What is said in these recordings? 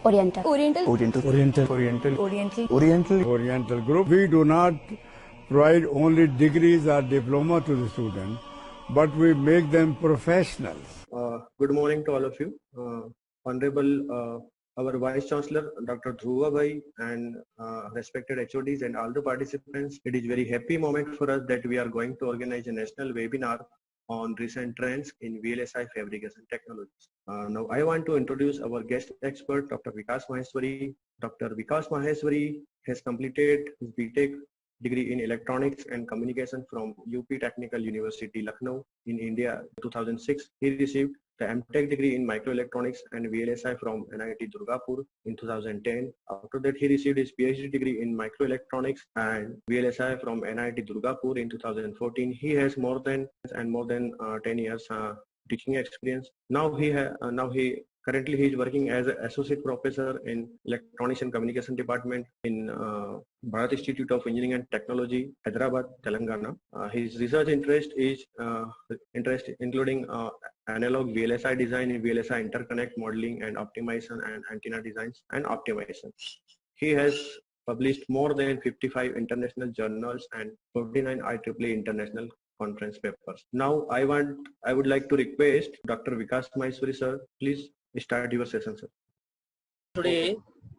Oriental. Oriental. Oriental. Oriental. Oriental. Oriental. Oriental. Oriental group. We do not provide only degrees or diploma to the student, but we make them professionals. Good morning to all of you. Honorable our Vice Chancellor, Dr. Dhruva Bhai, and respected HODs and all the participants. It is very happy moment for us that we are going to organize a national webinar on recent trends in VLSI Fabrication Technologies. Now I want to introduce our guest expert, Dr. Vikas Maheshwari. Dr. Vikas Maheshwari has completed his BTech degree in Electronics and Communication from UP Technical University, Lucknow in India 2006. He received the MTech degree in Microelectronics and VLSI from NIT Durgapur in 2010. After that, he received his PhD degree in Microelectronics and VLSI from NIT Durgapur in 2014. He has more than 10 years teaching experience. Currently he is working as an associate professor in Electronics and Communication Department in Bharat Institute of Engineering and Technology, Hyderabad, Telangana. His research interest including analog VLSI design, VLSI interconnect modeling and optimization, and antenna designs and optimization. He has published more than 55 international journals and 49 IEEE international conference papers. Now I would like to request Dr. Vikas Maheshwari sir, please start your session, sir. Today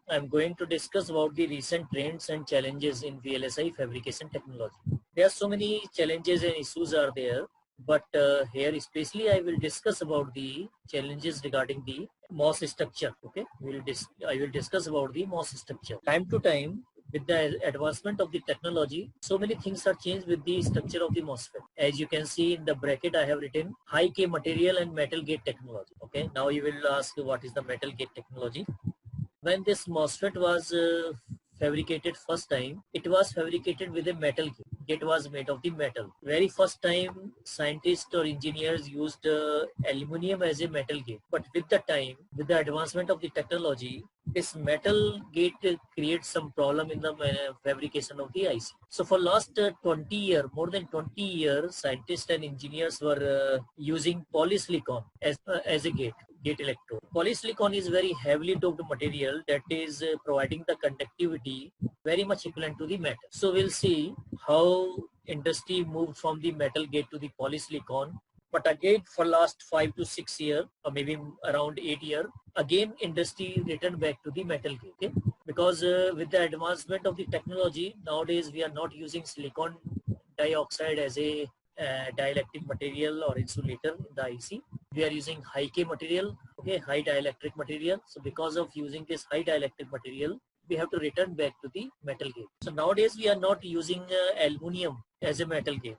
I'm going to discuss about the recent trends and challenges in VLSI fabrication technology. There are so many challenges and issues are there, but here especially I will discuss about the challenges regarding the MOS structure. Okay, I will discuss about the MOS structure. Time to time, with the advancement of the technology, so many things are changed with the structure of the MOSFET. As you can see in the bracket, I have written high K material and metal gate technology. Okay, now you will ask what is the metal gate technology. When this MOSFET was fabricated first time, it was fabricated with a metal gate. Gate was made of the metal. Very first time, scientists or engineers used aluminum as a metal gate. But with the time, with the advancement of the technology, this metal gate creates some problem in the fabrication of the IC. So for last 20 years, more than 20 years, scientists and engineers were using polysilicon as a gate electrode. Polysilicon is very heavily doped material that is providing the conductivity very much equivalent to the metal. So we'll see how industry moved from the metal gate to the polysilicon. But again, for last 5 to 6 years, or maybe around 8 years, again industry returned back to the metal gate. Okay? Because with the advancement of the technology, nowadays we are not using silicon dioxide as a dielectric material or insulator in the IC. We are using high K material, okay, high dielectric material. So because of using this high dielectric material, we have to return back to the metal gate. So nowadays we are not using aluminum as a metal gate.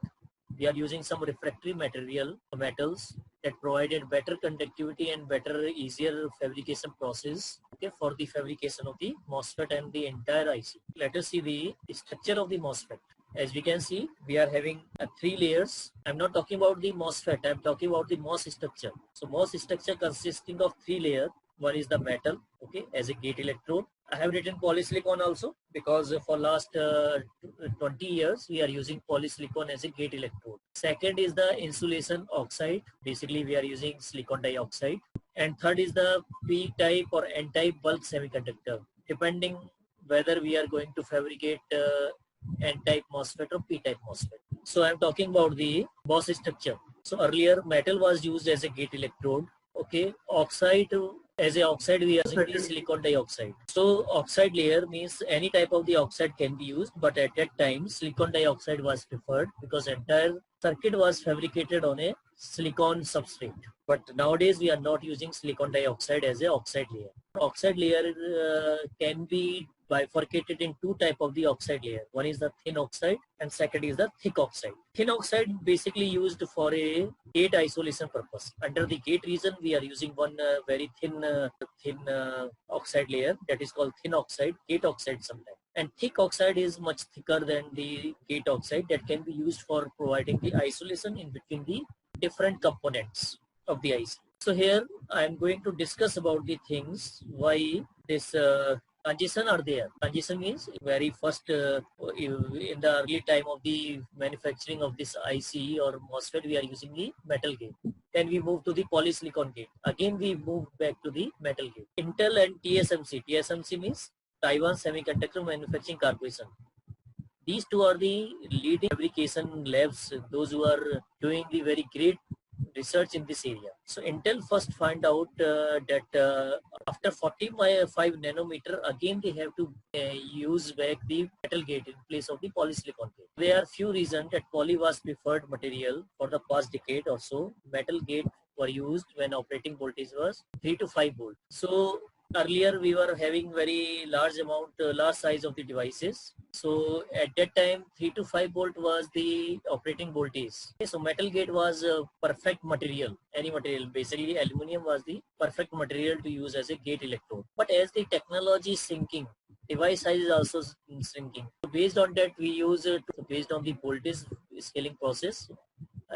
We are using some refractory metals that provided better conductivity and better, easier fabrication process, okay, for the fabrication of the MOSFET and the entire IC. Let us see the structure of the MOSFET. As we can see, we are having 3 layers. I'm not talking about the MOSFET, I'm talking about the MOS structure. So MOS structure consisting of 3 layers. One is the metal, okay, as a gate electrode. I have written polysilicon also because for last 20 years we are using polysilicon as a gate electrode. Second is the insulation oxide. Basically we are using silicon dioxide. And third is the P-type or N-type bulk semiconductor, depending whether we are going to fabricate N-type MOSFET or P-type MOSFET. So I'm talking about the MOS structure. So earlier metal was used as a gate electrode. Okay, oxide, as a oxide we are using silicon dioxide. So oxide layer means any type of the oxide can be used, but at that time silicon dioxide was preferred because entire circuit was fabricated on a silicon substrate. But nowadays we are not using silicon dioxide as a oxide layer. Oxide layer can be bifurcated in 2 types of the oxide layer. One is the thin oxide and second is the thick oxide. Thin oxide basically used for a gate isolation purpose. Under the gate region we are using one very thin oxide layer that is called thin oxide, gate oxide sometimes. And thick oxide is much thicker than the gate oxide that can be used for providing the isolation in between the different components of the IC. So here I am going to discuss about the things why this transition are there. Transition means very first in the early time of the manufacturing of this IC or MOSFET we are using the metal gate. Then we moved to the polysilicon gate. Again, we moved back to the metal gate. Intel and TSMC. TSMC means Taiwan Semiconductor Manufacturing Corporation. These two are the leading fabrication labs, those who are doing the very great research in this area. So Intel first find out that after 45 nanometer, again they have to use back the metal gate in place of the polysilicon gate. There are few reasons that poly was preferred material for the past decade or so. Metal gate were used when operating voltage was 3 to 5 volt. So earlier we were having very large size of the devices. So at that time 3 to 5 volt was the operating voltage. So metal gate was a perfect material, any material. Basically aluminum was the perfect material to use as a gate electrode. But as the technology is sinking, device size is also shrinking. So based on that we use based on the voltage scaling process,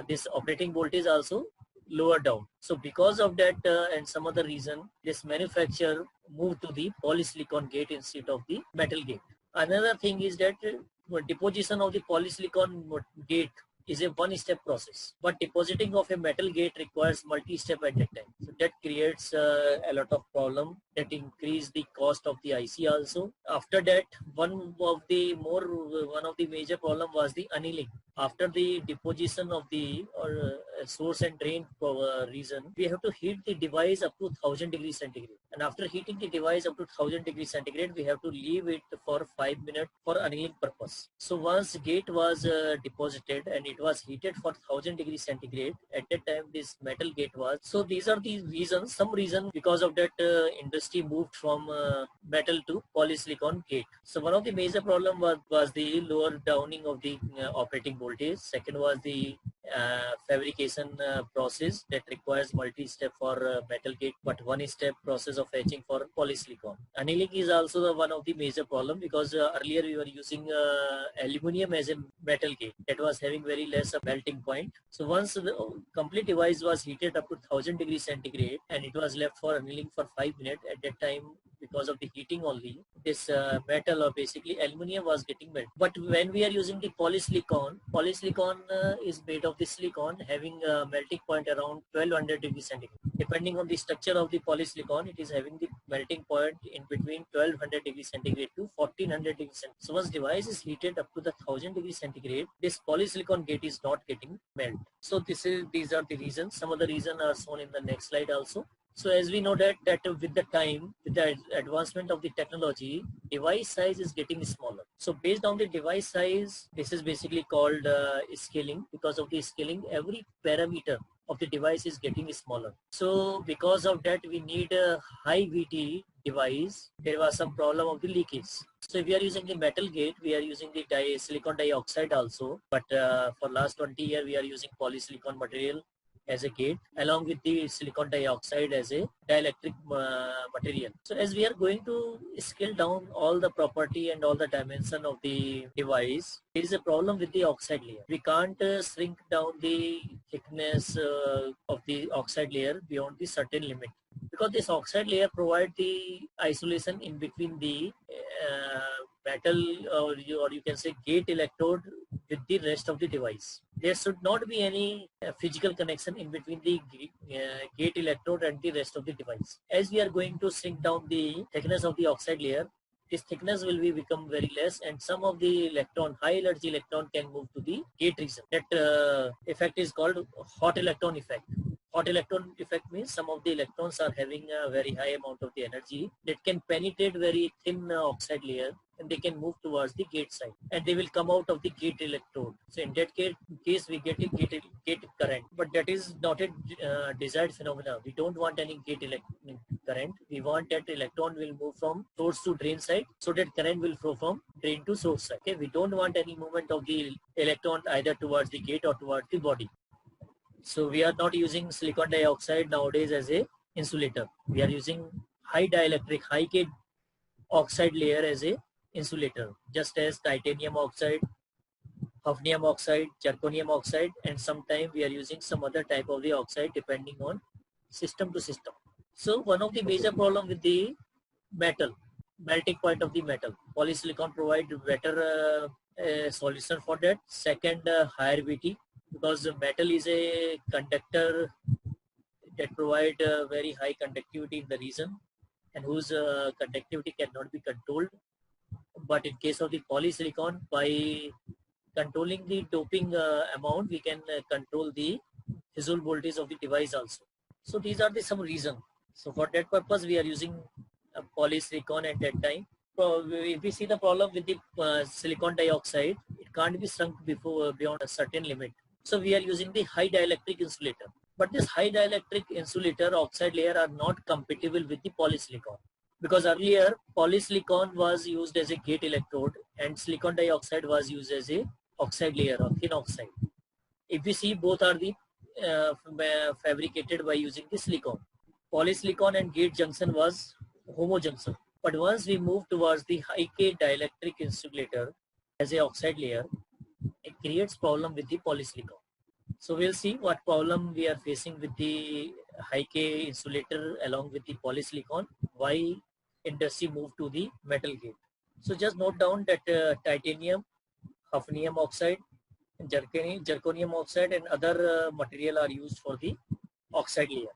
this operating voltage also lower down. So because of that and some other reason, this manufacturer moved to the polysilicon gate instead of the metal gate. Another thing is that deposition of the polysilicon gate is a one-step process, but depositing of a metal gate requires multi-step at that time. So that creates a lot of problem, that increase the cost of the IC also. After that, one of the major problem was the annealing. After the deposition of the source and drain reason, we have to heat the device up to 1000 degrees centigrade. And after heating the device up to 1000 degrees centigrade, we have to leave it for 5 minutes for annealing purpose. So once gate was deposited and it was heated for 1000 degrees centigrade, at that time this metal gate was. So these are the reasons, some reason because of that industry moved from metal to polysilicon gate. So one of the major problem was the lower downing of the operating voltage. Second was the fabrication process that requires multi-step for metal gate, but one-step process of etching for polysilicon. Annealing is also one of the major problem, because earlier we were using aluminum as a metal gate that was having very less melting point. So once the complete device was heated up to 1000 degrees centigrade and it was left for annealing for 5 minutes, at that time because of the heating only, this metal or basically aluminum was getting melted. But when we are using the polysilicon is made of the silicon having a melting point around 1200 degrees centigrade. Depending on the structure of the polysilicon, it is having the melting point in between 1200 degrees centigrade to 1400 degrees centigrade. So once device is heated up to the 1000 degrees centigrade, this polysilicon gate is not getting melted. So these are the reasons. Some of the reasons are shown in the next slide also. So as we know that with the time, with the advancement of the technology, device size is getting smaller. So based on the device size, this is basically called scaling. Because of the scaling, every parameter of the device is getting smaller. So because of that, we need a high VT device. There was some problem of the leakage. So if we are using the metal gate, we are using the silicon dioxide also. But for last 20 years, we are using polysilicon material as a gate, along with the silicon dioxide as a dielectric material. So as we are going to scale down all the property and all the dimension of the device, there is a problem with the oxide layer. We can't shrink down the thickness of the oxide layer beyond the certain limit, because this oxide layer provides the isolation in between the metal or you can say gate electrode with the rest of the device. There should not be any physical connection in between the gate electrode and the rest of the device. As we are going to shrink down the thickness of the oxide layer, this thickness will become very less, and some of the high energy electron can move to the gate region. That effect is called hot electron effect. Hot electron effect means some of the electrons are having a very high amount of the energy that can penetrate very thin oxide layer, and they can move towards the gate side, and they will come out of the gate electrode. So in that case we get a gate current, but that is not a desired phenomena. We don't want any gate current. We want that electron will move from source to drain side, so that current will flow from drain to source side. Okay, we don't want any movement of the electron either towards the gate or towards the body. So we are not using silicon dioxide nowadays as a insulator. We are using high dielectric, high K oxide layer as a insulator, just as titanium oxide, hafnium oxide, zirconium oxide, and sometimes we are using some other type of the oxide depending on system to system. So one of the major problem with the metal, melting point of the metal, polysilicon provide better solution for that. Second, higher VT, because the metal is a conductor that provide very high conductivity in the region and whose conductivity cannot be controlled. But in case of the polysilicon, by controlling the doping amount, we can control the threshold voltage of the device also. So these are the some reasons. So for that purpose, we are using polysilicon at that time. So if we see the problem with the silicon dioxide, it can't be shrunk beyond a certain limit. So we are using the high dielectric insulator. But this high dielectric insulator oxide layer are not compatible with the polysilicon. Because earlier polysilicon was used as a gate electrode and silicon dioxide was used as a oxide layer or thin oxide. If we see, both are the fabricated by using the silicon. Polysilicon and gate junction was homo junction. But once we move towards the high K dielectric insulator as a oxide layer, it creates problem with the polysilicon. So we'll see what problem we are facing with the high K insulator along with the polysilicon, why industry moved to the metal gate. So just note down that titanium, hafnium oxide, zirconium oxide and other material are used for the oxide layer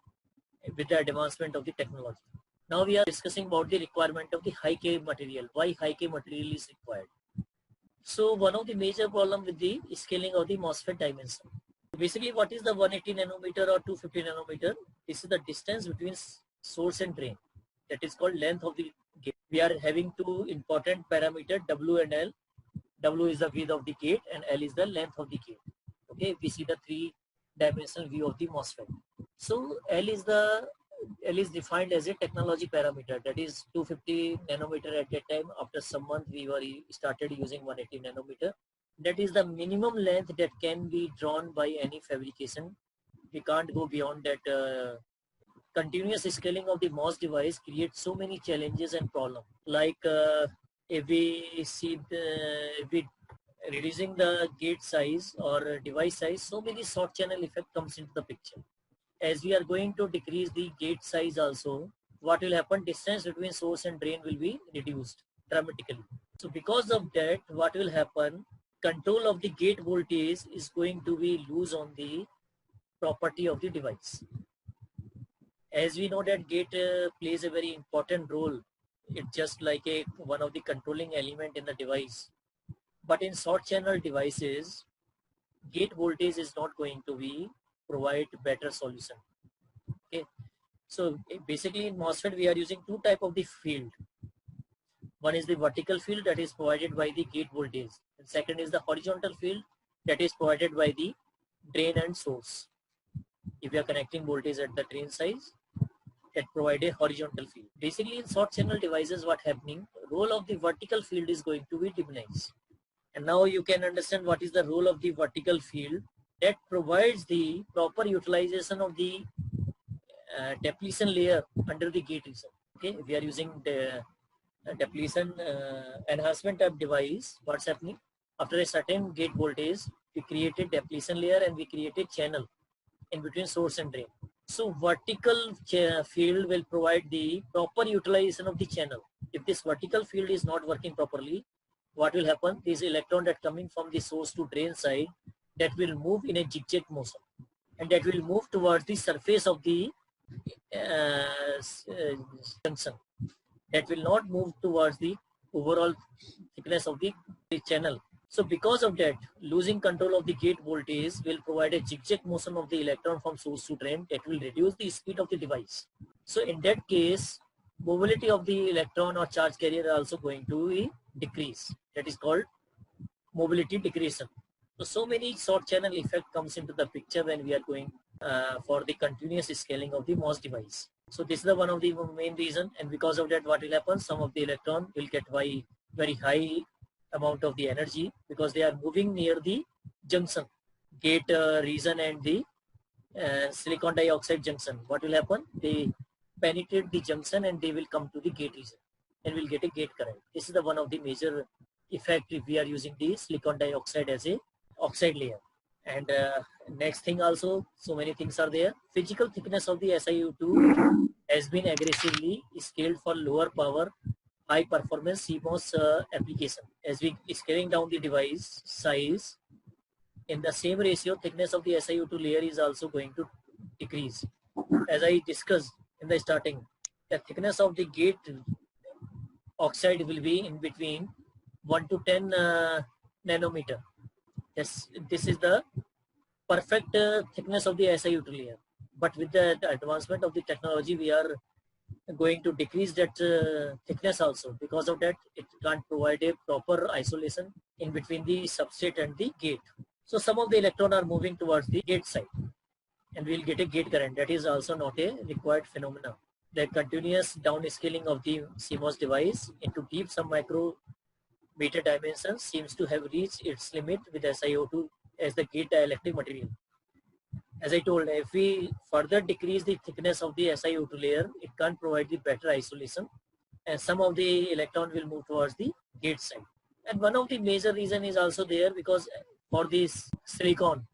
with the advancement of the technology. Now we are discussing about the requirement of the high K material, why high K material is required. So one of the major problem with the scaling of the MOSFET dimension. Basically, what is the 180 nanometer or 250 nanometer? This is the distance between source and drain. That is called length of the gate. We are having two important parameters, W and L. W is the width of the gate and L is the length of the gate. Okay, we see the three-dimensional view of the MOSFET. So L is defined as a technology parameter, that is 250 nanometer at that time. After some month we started using 180 nanometer. That is the minimum length that can be drawn by any fabrication. We can't go beyond that. Continuous scaling of the MOS device creates so many challenges and problems. Like if we see reducing the gate size or device size, so many short channel effect comes into the picture. As we are going to decrease the gate size also, what will happen? Distance between source and drain will be reduced dramatically. So because of that, what will happen? Control of the gate voltage is going to be loose on the property of the device. As we know that gate plays a very important role. It's just like one of the controlling element in the device. But in short channel devices, gate voltage is not going to be provide better solution. Okay, so basically in MOSFET we are using two type of the field. One is the vertical field that is provided by the gate voltage, and second is the horizontal field that is provided by the drain and source. If we are connecting voltage at the drain size, that provide a horizontal field. Basically in short channel devices, what happening, role of the vertical field is going to be diminished. And now you can understand what is the role of the vertical field that provides the proper utilization of the depletion layer under the gate region. Okay, if we are using the depletion enhancement type device, what's happening? After a certain gate voltage, we created depletion layer and we created channel in between source and drain. So vertical field will provide the proper utilization of the channel. If this vertical field is not working properly, what will happen? This electron that coming from the source to drain side, that will move in a zigzag motion, and that will move towards the surface of the junction. That will not move towards the overall thickness of the channel. So because of that, losing control of the gate voltage will provide a zigzag motion of the electron from source to drain that will reduce the speed of the device. So in that case, mobility of the electron or charge carrier are also going to decrease. That is called mobility decrease. So many short channel effect comes into the picture when we are going for the continuous scaling of the MOS device. So this is the one of the main reason, and because of that, what will happen? Some of the electron will get very high amount of the energy because they are moving near the junction, gate region and the silicon dioxide junction. What will happen? They penetrate the junction and they will come to the gate region and will get a gate current. This is the one of the major effect if we are using the silicon dioxide as a oxide layer. And next thing also, so many things are there. Physical thickness of the SiO2 has been aggressively scaled for lower power, high performance CMOS application. As we scaling down the device size, in the same ratio, thickness of the SiO2 layer is also going to decrease. as I discussed in the starting, the thickness of the gate oxide will be in between 1 to 10 nanometer. This is the perfect thickness of the SiO2 layer. But with the advancement of the technology, we are going to decrease that thickness also. Because of that, it can't provide a proper isolation in between the substrate and the gate. So some of the electrons are moving towards the gate side, and we'll get a gate current. That is also not a required phenomena. The continuous downscaling of the CMOS device into deep sub-micrometer dimensions seems to have reached its limit with SiO2 as the gate dielectric material. As I told, if we further decrease the thickness of the SiO2 layer, it can't provide the better isolation, and some of the electron will move towards the gate side. And one of the major reason is also there because for this silicon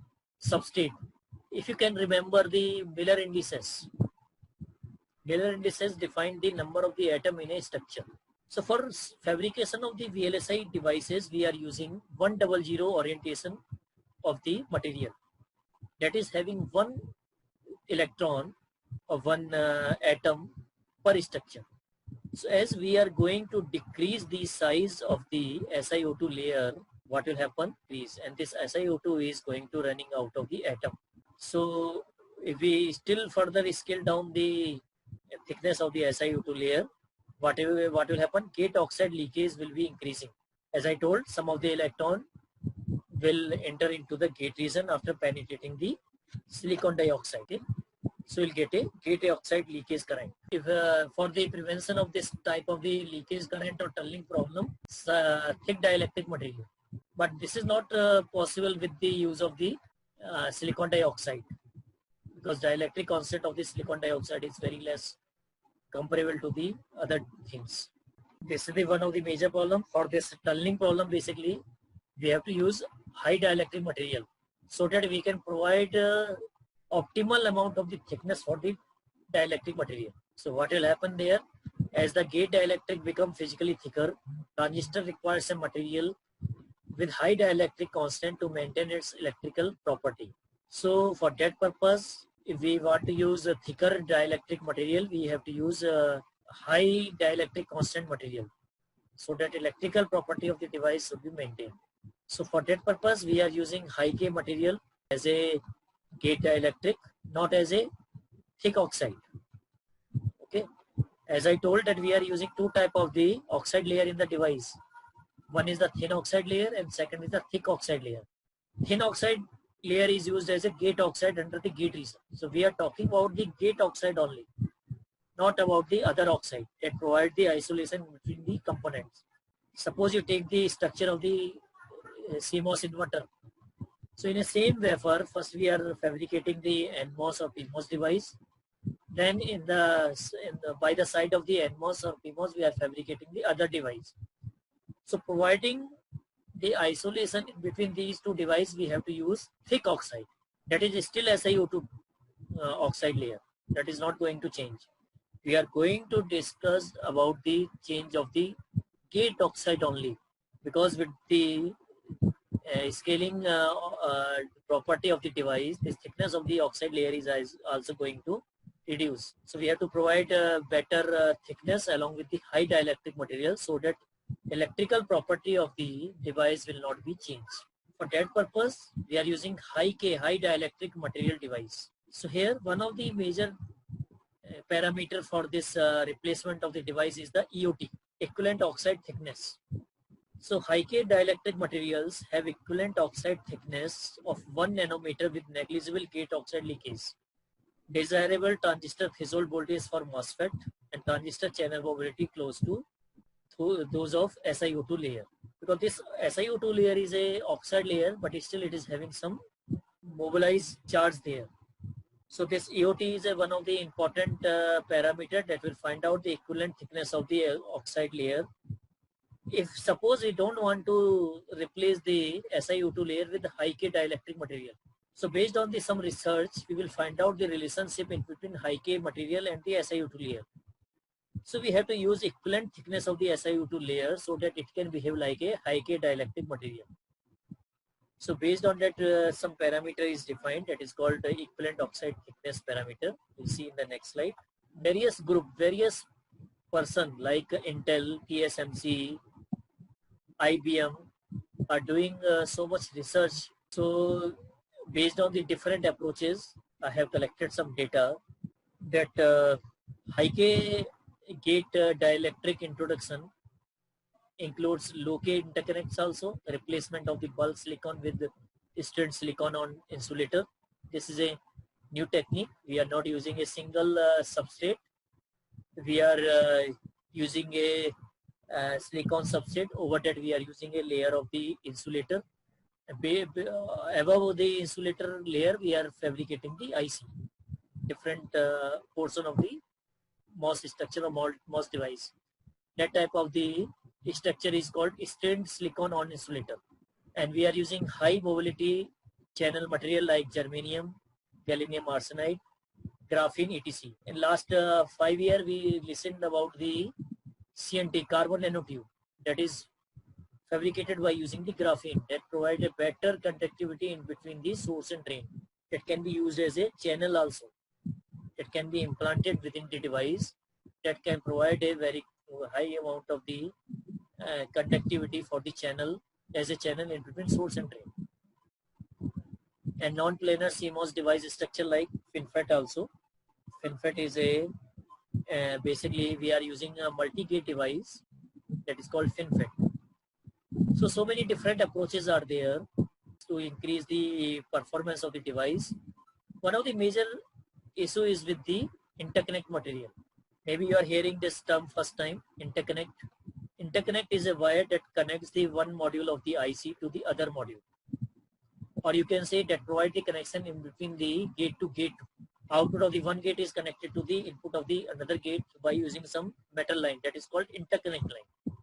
substrate, if you can remember the Miller indices define the number of the atom in a structure. So for fabrication of the VLSI devices, we are using 100 orientation of the material. That is having one electron or one atom per structure. So as we are going to decrease the size of the SiO2 layer, what will happen? And this SiO2 is going to running out of the atom. So if we still further scale down the thickness of the SiO2 layer, what will happen? Gate oxide leakage will be increasing. As I told, some of the electron will enter into the gate region after penetrating the silicon dioxide. Okay? So we'll get a gate oxide leakage current. If for the prevention of this type of the leakage current or tunneling problem, thick dielectric material. But this is not possible with the use of the silicon dioxide, because dielectric constant of the silicon dioxide is very less comparable to the other things. This is one of the major problem. For this tunneling problem, basically, we have to use high dielectric material so that we can provide optimal amount of the thickness for the dielectric material. So what will happen there? As the gate dielectric become physically thicker, transistor requires a material with high dielectric constant to maintain its electrical property. So for that purpose, if we want to use a thicker dielectric material, we have to use a high dielectric constant material so that electrical property of the device should be maintained. So for that purpose, we are using high K material as a gate dielectric, not as a thick oxide. Okay. As I told that we are using two type of the oxide layer in the device. One is the thin oxide layer and second is the thick oxide layer. Thin oxide layer is used as a gate oxide under the gate region. So we are talking about the gate oxide only, not about the other oxide that provide the isolation between the components. Suppose you take the structure of the CMOS inverter. So in the same wafer, first we are fabricating the NMOS or PMOS device. Then by the side of the NMOS or PMOS, we are fabricating the other device. So providing the isolation in between these two devices, we have to use thick oxide. That is still SiO2 oxide layer. That is not going to change. We are going to discuss about the change of the gate oxide only, because with the scaling property of the device, the thickness of the oxide layer is also going to reduce. So we have to provide better thickness along with the high dielectric material so that electrical property of the device will not be changed. For that purpose, we are using high K, high dielectric material device. So here, one of the major parameter for this replacement of the device is the EOT, equivalent oxide thickness. So high K dielectric materials have equivalent oxide thickness of 1 nanometer with negligible gate oxide leakage. Desirable transistor threshold voltage for MOSFET and transistor channel mobility close to those of SiO2 layer. Because this SiO2 layer is a oxide layer, but still it is having some mobilized charge there. So this EOT is one of the important parameter that will find out the equivalent thickness of the oxide layer. If suppose we don't want to replace the SiO2 layer with the high K dielectric material. So based on some research, we will find out the relationship in between high K material and the SiO2 layer. So we have to use equivalent thickness of the SiO2 layer so that it can behave like a high K dielectric material. So based on that, some parameter is defined that is called the equivalent oxide thickness parameter. We'll see in the next slide. Various person like Intel, TSMC, IBM are doing so much research. So based on the different approaches, I have collected some data that high-K gate dielectric introduction includes low-K interconnects also, replacement of the bulk silicon with straight silicon on insulator. This is a new technique. We are not using a single substrate. We are using a silicon substrate. Over that we are using a layer of the insulator. Above the insulator layer, we are fabricating the IC, different portion of the MOS structure or MOS device. That type of the structure is called strained silicon on insulator. And we are using high mobility channel material like germanium, gallium arsenide, graphene, etc. In last 5 years, we listened about the CNT, carbon nanotube, that is fabricated by using the graphene, that provide a better conductivity in between the source and drain. That can be used as a channel also. It can be implanted within the device. That can provide a very high amount of the conductivity for the channel as a channel in between source and drain. And non-planar CMOS device structure like FinFET also. FinFET is a basically we are using a multi-gate device that is called FinFET. So many different approaches are there to increase the performance of the device. One of the major issue is with the interconnect material. Maybe you are hearing this term first time, interconnect. Interconnect is a wire that connects the one module of the IC to the other module. Or you can say that provide the connection in between the gate to gate. Output of the one gate is connected to the input of the another gate by using some metal line, that is called interconnect line.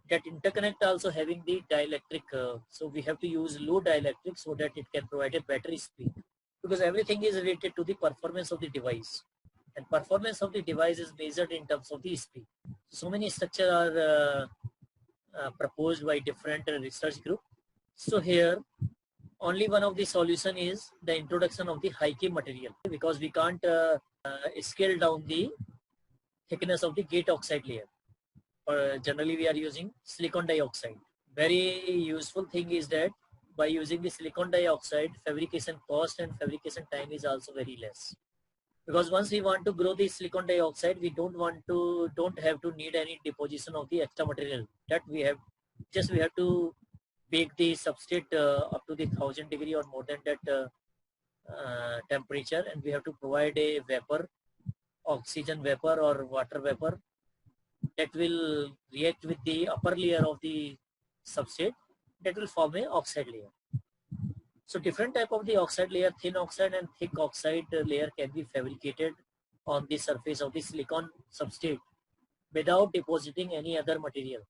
That interconnect also having the dielectric, so we have to use low dielectric so that it can provide a better speed, because everything is related to the performance of the device, and performance of the device is measured in terms of the speed. So many structures are proposed by different research group. So here only one of the solution is the introduction of the high-K material, because we can't scale down the thickness of the gate oxide layer. Generally we are using silicon dioxide. Very useful thing is that by using the silicon dioxide, fabrication cost and fabrication time is also very less. Because once we want to grow the silicon dioxide, we don't have to need any deposition of the extra material. That we have to bake the substrate up to the 1000 degree or more than that temperature, and we have to provide a vapor, oxygen vapor or water vapor, that will react with the upper layer of the substrate, that will form a oxide layer. So different type of the oxide layer, thin oxide and thick oxide layer can be fabricated on the surface of the silicon substrate without depositing any other material.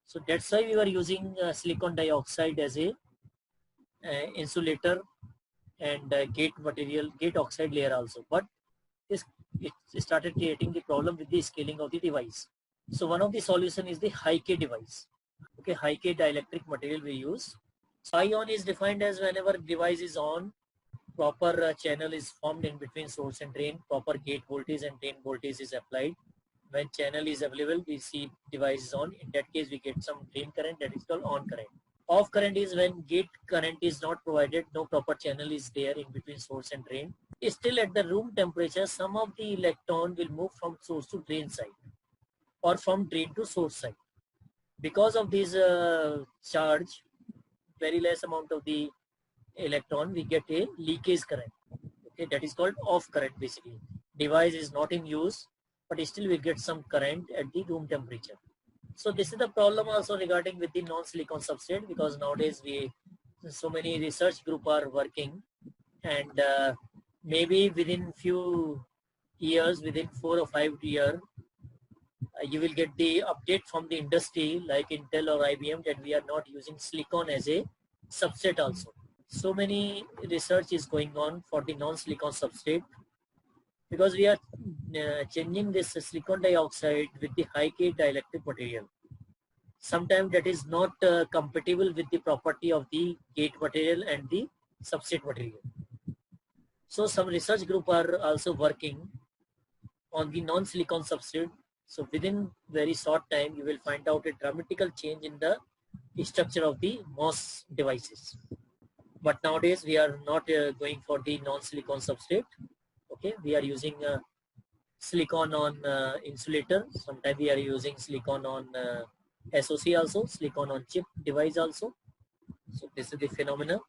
So that's why we were using silicon dioxide as a insulator and gate material, gate oxide layer also. But it started creating the problem with the scaling of the device. So one of the solution is the high-K device. Okay, high-K dielectric material we use. So high-on is defined as whenever device is on, proper channel is formed in between source and drain, proper gate voltage and drain voltage is applied. When channel is available, we see device is on. In that case, we get some drain current, that is called on current. Off current is when gate current is not provided, no proper channel is there in between source and drain. Still at the room temperature, some of the electron will move from source to drain side or from drain to source side. Because of this charge, very less amount of the electron, we get a leakage current. Okay, that is called off current basically. Device is not in use, but still we get some current at the room temperature. So this is the problem also regarding with the non-silicon substrate, because nowadays so many research group are working, and maybe within few years, within 4 or 5 years, you will get the update from the industry like Intel or IBM that we are not using silicon as a substrate also. So many research is going on for the non-silicon substrate, because we are changing this silicon dioxide with the high-K dielectric material. sometimes that is not compatible with the property of the gate material and the substrate material. So some research group are also working on the non-silicon substrate. So within very short time, you will find out a dramatical change in the structure of the MOS devices. But nowadays we are not going for the non-silicon substrate. Okay, we are using silicon on insulator. Sometimes we are using silicon on SOC also, silicon on chip device also. So this is the phenomena.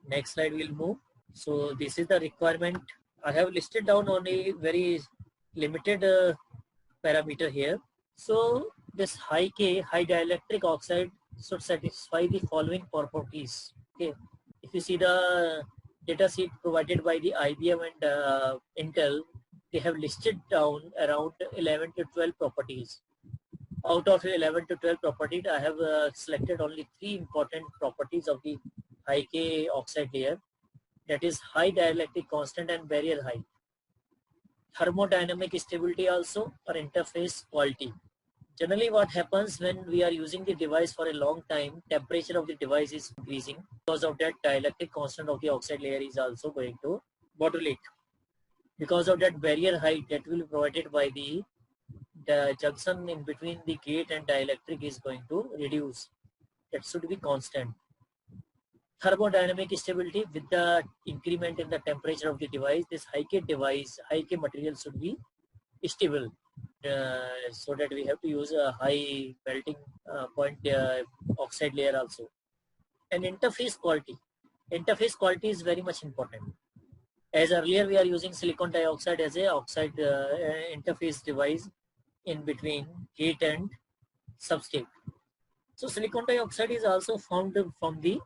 Next slide will move. So this is the requirement. I have listed down on a very limited parameter here. So this high K, high dielectric oxide should satisfy the following properties. Okay, if you see the data sheet provided by the IBM and Intel, they have listed down around 11 to 12 properties. Out of 11 to 12 properties, I have selected only 3 important properties of the high K oxide layer. That is high dielectric constant and barrier height. Thermodynamic stability also, or interface quality. Generally what happens when we are using the device for a long time, temperature of the device is increasing. Because of that, dielectric constant of the oxide layer is also going to modulate. Because of that, barrier height that will be provided by the junction in between the gate and dielectric is going to reduce. That should be constant. Thermodynamic stability, with the increment in the temperature of the device, this high K device, high K material should be stable. So that we have to use a high melting point oxide layer also. And interface quality. Interface quality is very much important. As earlier we are using silicon dioxide as a oxide interface device in between gate and substrate. So silicon dioxide is also formed from the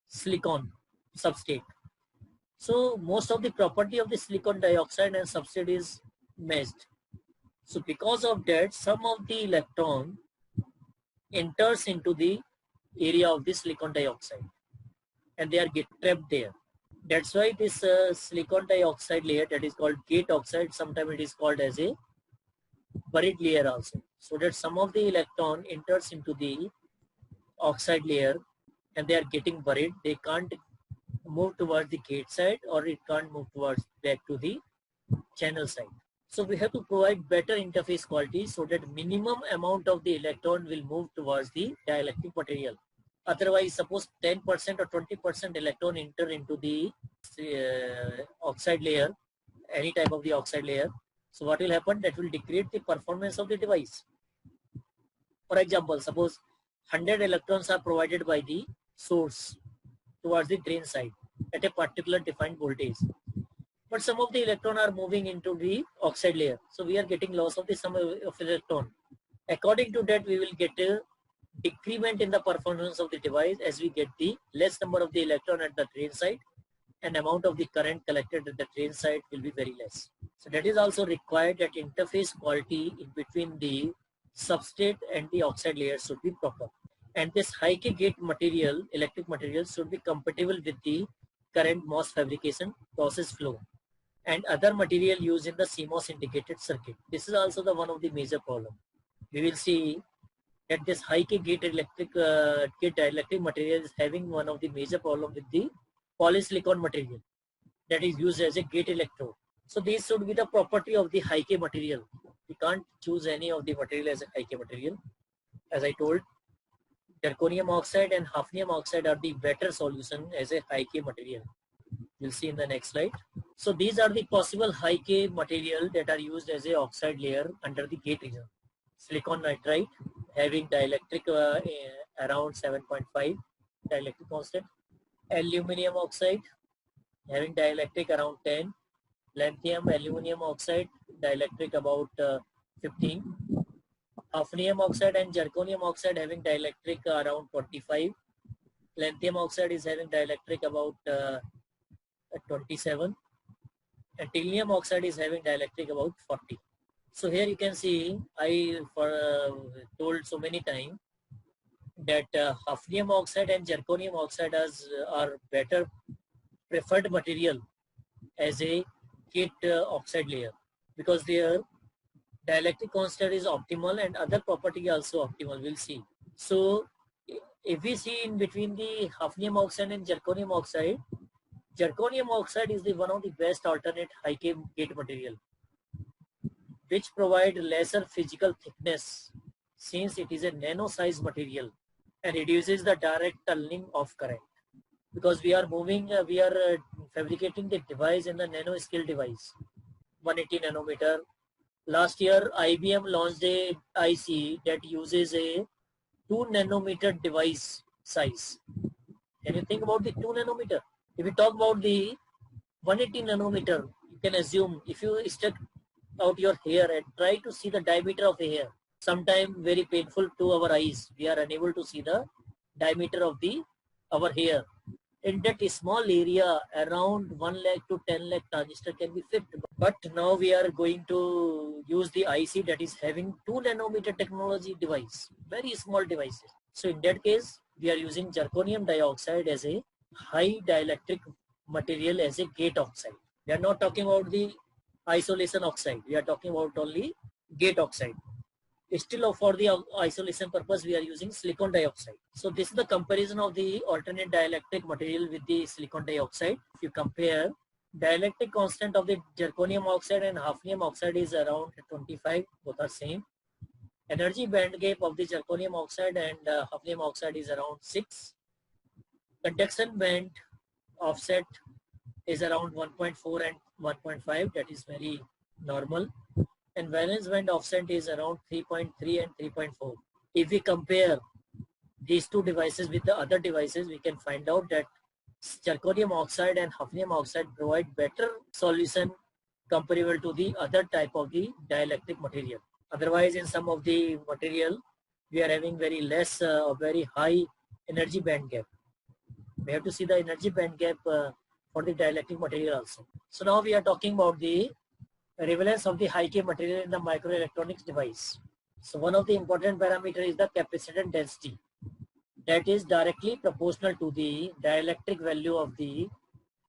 silicon substrate. So most of the property of the silicon dioxide and substrate is meshed. So because of that, some of the electron enters into the area of the silicon dioxide and they are get trapped there. That's why this silicon dioxide layer, that is called gate oxide, sometimes it is called as a buried layer also. So that some of the electron enters into the oxide layer and they are getting buried. They can't move towards the gate side, or it can't move towards back to the channel side. So we have to provide better interface quality so that minimum amount of the electron will move towards the dielectric material. Otherwise, suppose 10% or 20% electron enter into the oxide layer, any type of the oxide layer. So what will happen? That will degrade the performance of the device. For example, suppose 100 electrons are provided by the source towards the drain side at a particular defined voltage. But some of the electron are moving into the oxide layer. So we are getting loss of the sum of electron. According to that, we will get a decrement in the performance of the device as we get the less number of the electron at the drain side, and amount of the current collected at the drain side will be very less. So that is also required, that interface quality in between the substrate and the oxide layer should be proper. And this high K gate material, electric material, should be compatible with the current MOS fabrication process flow and other material used in the CMOS integrated circuit. This is also the one of the major problem. We will see that this high K gate dielectric material is having one of the major problem with the polisilicon material that is used as a gate electrode. So these should be the property of the high K material. We can't choose any of the material as a high K material. As I told, zirconium oxide and hafnium oxide are the better solution as a high K material. We'll see in the next slide. So these are the possible high K material that are used as a oxide layer under the gate region. Silicon nitride having dielectric around 7.5 dielectric constant. Aluminium oxide having dielectric around 10. Lithium aluminum oxide dielectric about 15. Hafnium oxide and zirconium oxide having dielectric around 45. Lithium oxide is having dielectric about 27. And titanium oxide is having dielectric about 40. So here you can see, I told so many times that hafnium oxide and zirconium oxide are better preferred material as a gate oxide layer, because their dielectric constant is optimal and other property also optimal, we'll see. So if we see in between the hafnium oxide and zirconium oxide is the one of the best alternate high K gate material, which provide lesser physical thickness since it is a nano size material and reduces the direct tunneling of current. Because we are fabricating the device in the nano scale device, 180 nanometer. Last year, IBM launched a IC that uses a 2 nanometer device size. Can you think about the 2 nanometer? If we talk about the 180 nanometer, you can assume if you stick out your hair and try to see the diameter of a hair, sometimes very painful to our eyes. We are unable to see the diameter of our hair. In that small area, around 1 lakh to 10 lakh transistor can be fit. But now we are going to use the IC that is having 2 nanometer technology device, very small devices. So in that case, we are using zirconium dioxide as a high dielectric material as a gate oxide. We are not talking about the isolation oxide. We are talking about only gate oxide. Still for the isolation purpose, we are using silicon dioxide. So this is the comparison of the alternate dielectric material with the silicon dioxide. If you compare, dielectric constant of the zirconium oxide and hafnium oxide is around 25, both are same. Energy band gap of the zirconium oxide and hafnium oxide is around 6. Conduction band offset is around 1.4 and 1.5, that is very normal. And valence band offset is around 3.3 and 3.4. If we compare these two devices with the other devices, we can find out that zirconium oxide and hafnium oxide provide better solution comparable to the other type of the dielectric material. Otherwise, in some of the material, we are having very less or very high energy band gap. We have to see the energy band gap for the dielectric material also. So now we are talking about the relevance of the high K material in the microelectronics device. So one of the important parameters is the capacitance density. That is directly proportional to the dielectric value of the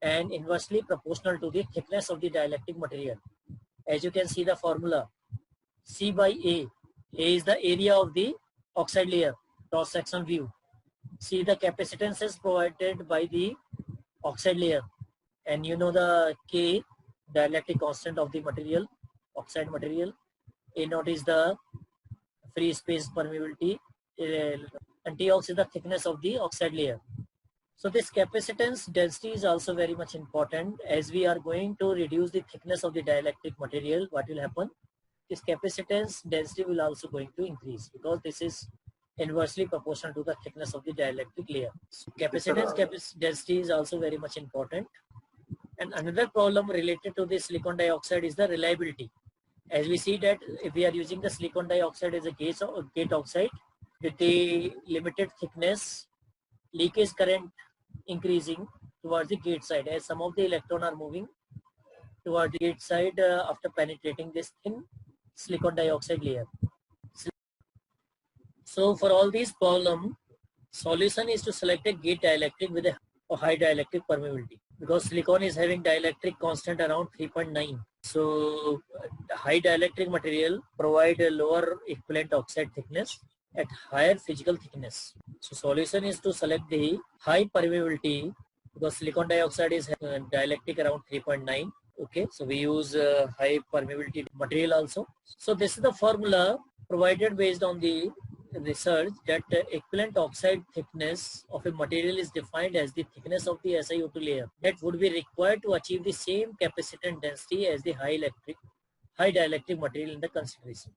and inversely proportional to the thickness of the dielectric material. As you can see the formula, C by A. A is the area of the oxide layer, cross section view. See the capacitance is provided by the oxide layer, and you know the K, dielectric constant of the material, oxide material. A naught is the free space permeability, and Tox is the thickness of the oxide layer. So this capacitance density is also very much important. As we are going to reduce the thickness of the dielectric material, what will happen? This capacitance density will also going to increase because this is inversely proportional to the thickness of the dielectric layer. So capacitance density is also very much important. And another problem related to the silicon dioxide is the reliability. As we see that if we are using the silicon dioxide as a gate oxide with the limited thickness, leakage current increasing towards the gate side as some of the electrons are moving towards the gate side after penetrating this thin silicon dioxide layer. So for all these problems, solution is to select a gate dielectric with a high dielectric permeability, because silicon is having dielectric constant around 3.9. So high dielectric material provide a lower equivalent oxide thickness at higher physical thickness. So solution is to select the high permeability, because silicon dioxide is dielectric around 3.9. Okay, so we use high permeability material also. So this is the formula provided based on the research that equivalent oxide thickness of a material is defined as the thickness of the SiO2 layer that would be required to achieve the same capacitance density as the high dielectric material in the consideration.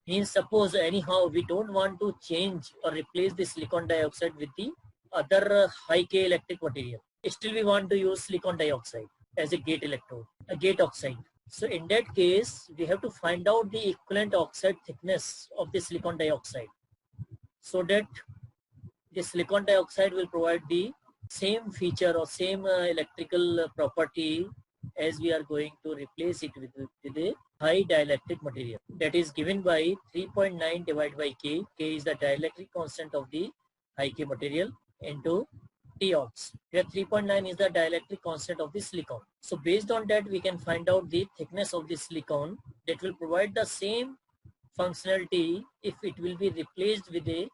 Means suppose anyhow we don't want to change or replace the silicon dioxide with the other high K electric material. Still we want to use silicon dioxide as a gate electrode, a gate oxide. So in that case, we have to find out the equivalent oxide thickness of the silicon dioxide, so that the silicon dioxide will provide the same feature or same electrical property as we are going to replace it with a high dielectric material. That is given by 3.9 divided by K. K is the dielectric constant of the high K material into Tox, where 3.9 is the dielectric constant of the silicon. So based on that, we can find out the thickness of the silicon that will provide the same functionality if it will be replaced with a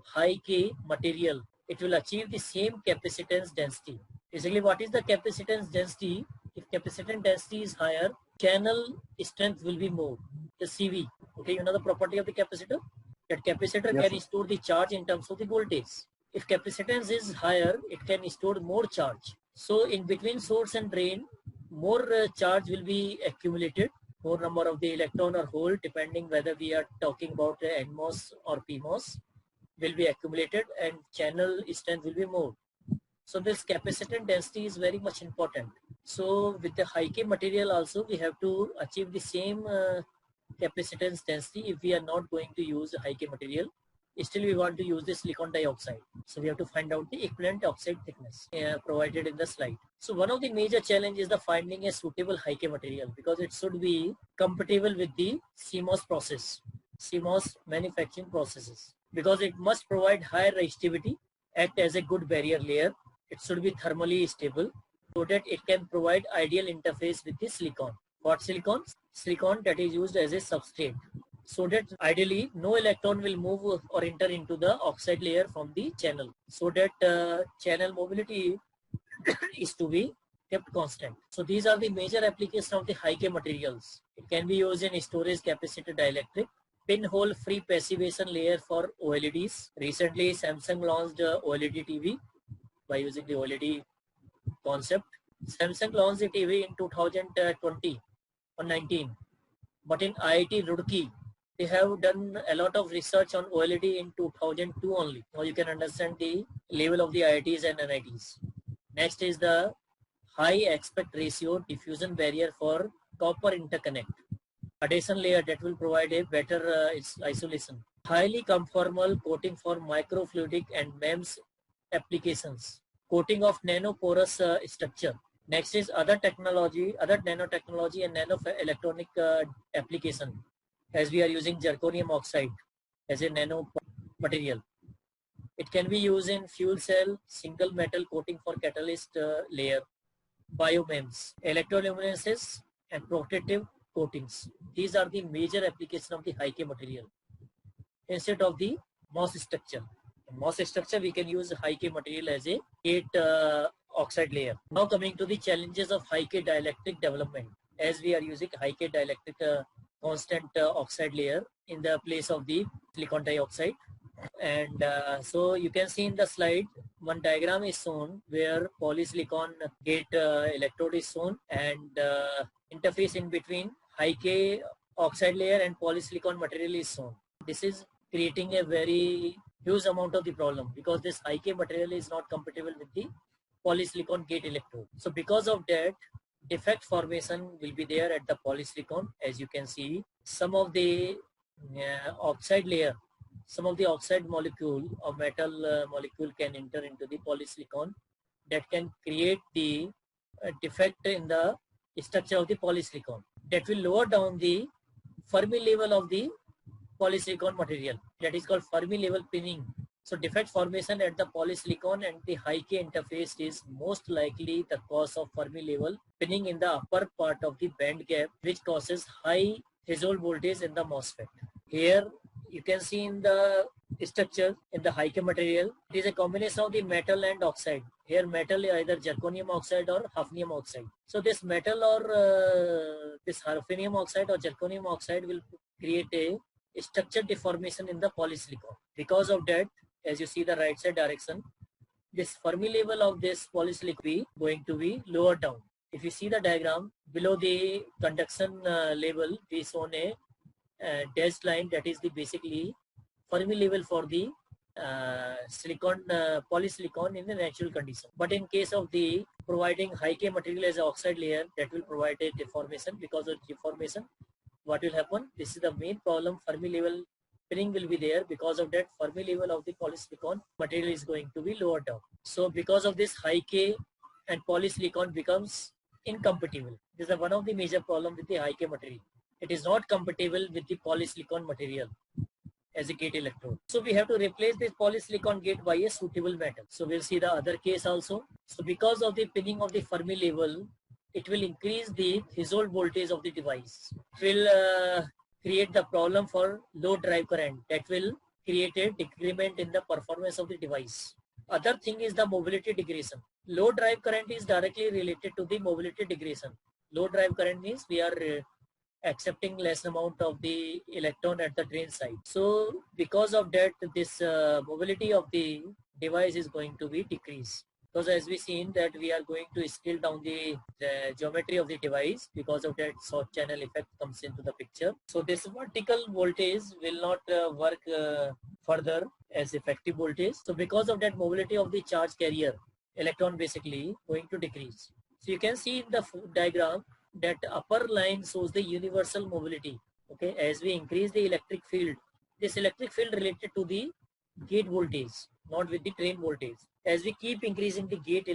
high K material. It will achieve the same capacitance density. Basically, what is the capacitance density? If capacitance density is higher, channel strength will be more, the CV. Okay, you know the property of the capacitor? That capacitor Yes, can store the charge in terms of the voltage. If capacitance is higher, it can store more charge. So in between source and drain, more charge will be accumulated, more number of the electron or hole, depending whether we are talking about NMOS or PMOS, will be accumulated, and channel strength will be more. So this capacitance density is very much important. So with the high K material also, we have to achieve the same capacitance density if we are not going to use high K material. Still we want to use the silicon dioxide. So we have to find out the equivalent oxide thickness provided in the slide. So one of the major challenges is the finding a suitable high K material, because it should be compatible with the CMOS process, CMOS manufacturing processes, because it must provide higher resistivity, act as a good barrier layer. It should be thermally stable so that it can provide ideal interface with the silicon. What silicon? Silicon that is used as a substrate, so that ideally no electron will move or enter into the oxide layer from the channel, so that channel mobility is to be kept constant. So these are the major applications of the high K materials. It can be used in storage capacitor dielectric, pinhole free passivation layer for OLEDs. Recently Samsung launched OLED TV by using the OLED concept. Samsung launched the TV in 2020 or 19, but in IIT Roorkee, they have done a lot of research on OLED in 2002 only. Now you can understand the level of the IITs and NITs. Next is the high aspect ratio diffusion barrier for copper interconnect. Adhesion layer that will provide a better isolation. Highly conformal coating for microfluidic and MEMS applications. Coating of nanoporous structure. Next is other nanotechnology and nano electronic application, as we are using zirconium oxide as a nano material. It can be used in fuel cell, single metal coating for catalyst layer, biomems, electroluminescence, and protective coatings. These are the major applications of the high K material. Instead of the MOS structure. In MOS structure, we can use high K material as a gate oxide layer. Now coming to the challenges of high K dielectric development, as we are using high K dielectric constant oxide layer in the place of the silicon dioxide. And so you can see in the slide, one diagram is shown where polysilicon gate electrode is shown, and interface in between high K oxide layer and polysilicon material is shown. This is creating a very huge amount of the problem, because this high K material is not compatible with the polysilicon gate electrode. So because of that, defect formation will be there at the polysilicon. As you can see, some of the oxide layer, some of the oxide molecule or metal molecule can enter into the polysilicon, that can create the defect in the structure of the polysilicon, that will lower down the Fermi level of the polysilicon material. That is called Fermi level pinning. So defect formation at the polysilicon and the high K interface is most likely the cause of Fermi level pinning in the upper part of the band gap, which causes high threshold voltage in the MOSFET. Here you can see in the structure in the high K material, it is a combination of the metal and oxide. Here metal is either zirconium oxide or hafnium oxide. So this metal or this hafnium oxide or zirconium oxide will create a structure deformation in the polysilicon. Because of that, as you see the right side direction, this Fermi level of this polysilicon is going to be lower down. If you see the diagram, below the conduction level, we shown a dashed line, that is the basically Fermi level for the polysilicon in the natural condition. But in case of the providing high K material as an oxide layer, that will provide a deformation. Because of deformation, what will happen? This is the main problem. Fermi level pinning will be there. Because of that, Fermi level of the polysilicon material is going to be lower down. So because of this, high K and polysilicon becomes incompatible. This is one of the major problems with the high K material. It is not compatible with the polysilicon material as a gate electrode. So we have to replace this polysilicon gate by a suitable metal. So we'll see the other case also. So because of the pinning of the Fermi level, it will increase the threshold voltage of the device. It will create the problem for low drive current that will create a decrement in the performance of the device. Other thing is the mobility degradation. Low drive current is directly related to the mobility degradation. Low drive current means we are accepting less amount of the electron at the drain side. So because of that, this mobility of the device is going to be decreased. Because as we seen that we are going to scale down the geometry of the device, because of that short channel effect comes into the picture. So this vertical voltage will not work further as effective voltage. So because of that, mobility of the charge carrier electron basically going to decrease. So you can see in the diagram that upper line shows the universal mobility. Okay, as we increase the electric field, this electric field related to the gate voltage, not with the drain voltage. As we keep increasing the gate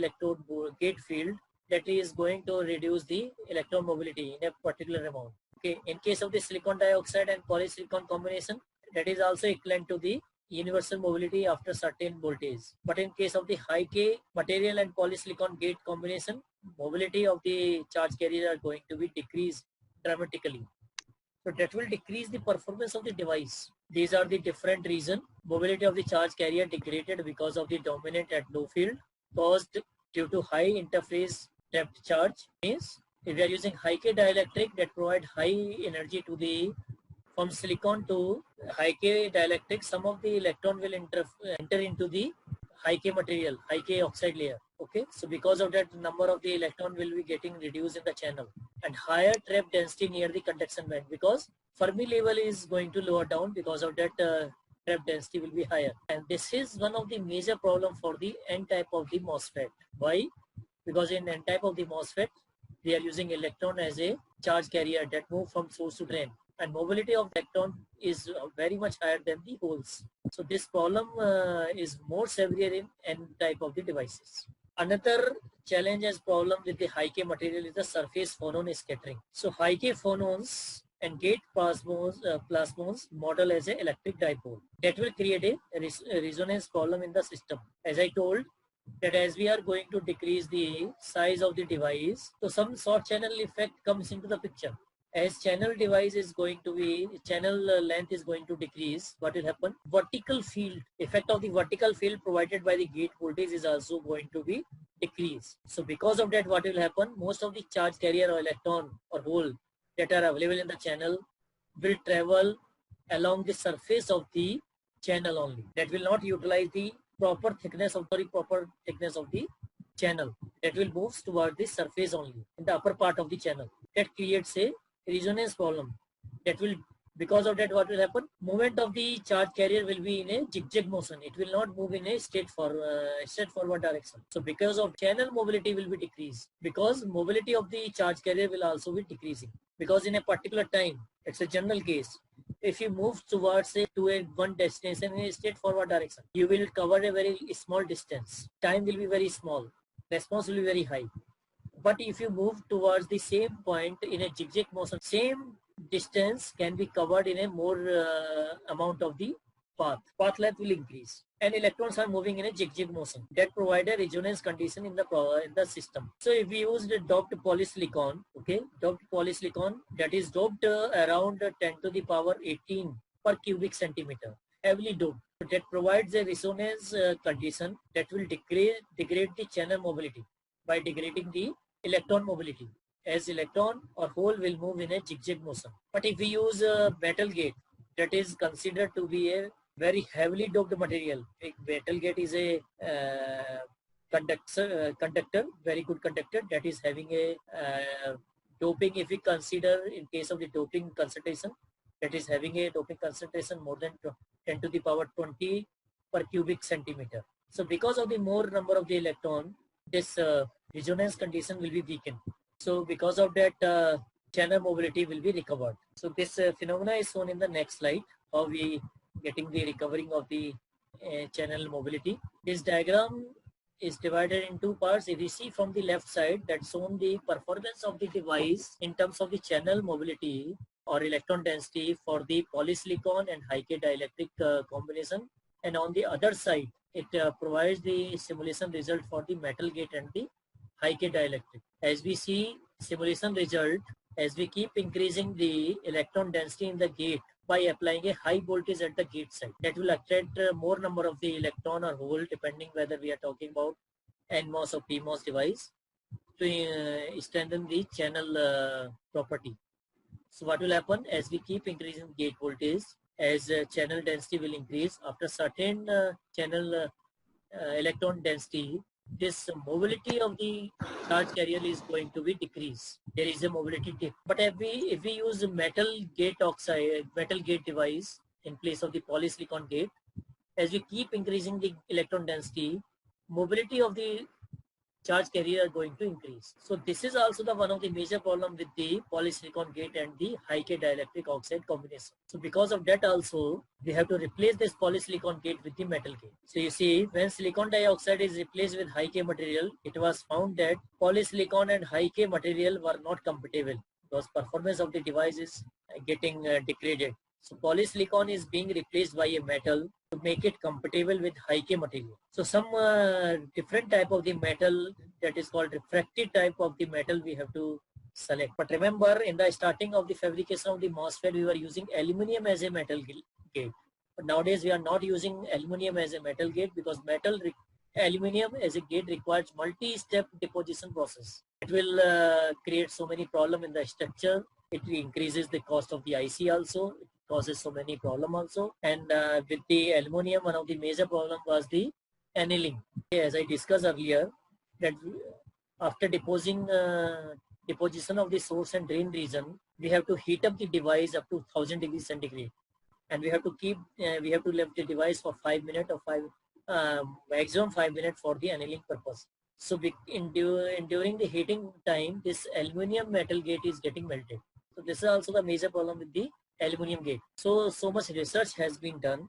field, that is going to reduce the electron mobility in a particular amount. Okay, in case of the silicon dioxide and polysilicon combination, that is also equivalent to the universal mobility after certain voltage. But in case of the high K material and polysilicon gate combination, mobility of the charge carrier are going to be decreased dramatically. So that will decrease the performance of the device. These are the different reasons. Mobility of the charge carrier degraded because of the dominant at low field caused due to high interface depth charge. Means if we are using high K dielectric that provide high energy to the from silicon to high K dielectric, some of the electron will enter into the high K material, high K oxide layer. Okay, so because of that, number of the electron will be getting reduced in the channel, and higher trap density near the conduction band, because Fermi level is going to lower down. Because of that, trap density will be higher, and this is one of the major problem for the N type of the MOSFET. Why? Because in N type of the MOSFET, we are using electron as a charge carrier that move from source to drain, and mobility of electron is very much higher than the holes. So this problem is more severe in N type of the devices. Another challenge as problem with the high K material is the surface phonon scattering. So high K phonons and gate plasmons model as an electric dipole. That will create a resonance problem in the system. As I told, that as we are going to decrease the size of the device, so some short channel effect comes into the picture. As channel device is going to be, channel length is going to decrease, what will happen? Vertical field, effect of the vertical field provided by the gate voltage is also going to be decreased. So because of that, what will happen? Most of the charge carrier or electron or hole that are available in the channel will travel along the surface of the channel only. That will not utilize the proper thickness of the channel. That will move toward the surface only in the upper part of the channel. That creates a resonance problem. That will, because of that, what will happen? Movement of the charge carrier will be in a zigzag motion. It will not move in a straightforward direction. So because of channel mobility will be decreased, because mobility of the charge carrier will also be decreasing. Because in a particular time, it's a general case, if you move towards one destination in a straightforward direction, you will cover a very small distance. Time will be very small. Response will be very high. But if you move towards the same point in a zigzag motion, same distance can be covered in a more amount of the path. Path length will increase, and electrons are moving in a zigzag motion. That provide a resonance condition in the system. So if we use the doped polysilicon, okay, doped polysilicon that is doped around 10 to the power 18 per cubic centimeter, heavily doped. That provides a resonance condition that will degrade the channel mobility by degrading the electron mobility, as electron or hole will move in a zigzag motion. But if we use a metal gate, that is considered to be a very heavily doped material. Metal gate is a conductor, very good conductor, that is having a doping. If we consider in case of the doping concentration, that is having a doping concentration more than 10 to the power 20 per cubic centimeter. So because of the more number of the electron, this resonance condition will be weakened. So because of that, channel mobility will be recovered. So this phenomena is shown in the next slide, how we getting the recovering of the channel mobility. This diagram is divided in two parts. If you see from the left side, that's shown the performance of the device in terms of the channel mobility or electron density for the polysilicon and high K dielectric combination. And on the other side, it provides the simulation result for the metal gate and the high K dielectric. As we see simulation result, as we keep increasing the electron density in the gate by applying a high voltage at the gate side, that will attract more number of the electron or hole, depending whether we are talking about NMOS or PMOS device, to strengthen the channel property. So what will happen as we keep increasing gate voltage, as channel density will increase, after certain channel electron density, this mobility of the charge carrier is going to be decreased. There is a mobility dip. But if we use metal gate oxide, metal gate device in place of the polysilicon gate, as we keep increasing the electron density, mobility of the charge carrier are going to increase. So this is also the one of the major problem with the polysilicon gate and the high K dielectric oxide combination. So because of that also, we have to replace this polysilicon gate with the metal gate. So you see, when silicon dioxide is replaced with high K material, it was found that polysilicon and high K material were not compatible because performance of the device is getting degraded. So polysilicon is being replaced by a metal to make it compatible with high K material. So some different type of the metal, that is called refractive type of the metal, we have to select. But remember, in the starting of the fabrication of the MOSFET, we were using aluminum as a metal gate. But nowadays we are not using aluminum as a metal gate because aluminum as a gate requires multi-step deposition process. It will create so many problems in the structure. It increases the cost of the IC also. It causes so many problems also. And with the aluminum, one of the major problem was the annealing. As I discussed earlier, that after deposition of the source and drain region, we have to heat up the device up to 1000 degrees centigrade. And we have to keep, we have to leave the device for 5 minutes or maximum 5 minutes for the annealing purpose. So during the heating time, this aluminum metal gate is getting melted. So this is also the major problem with the aluminum gate. So much research has been done,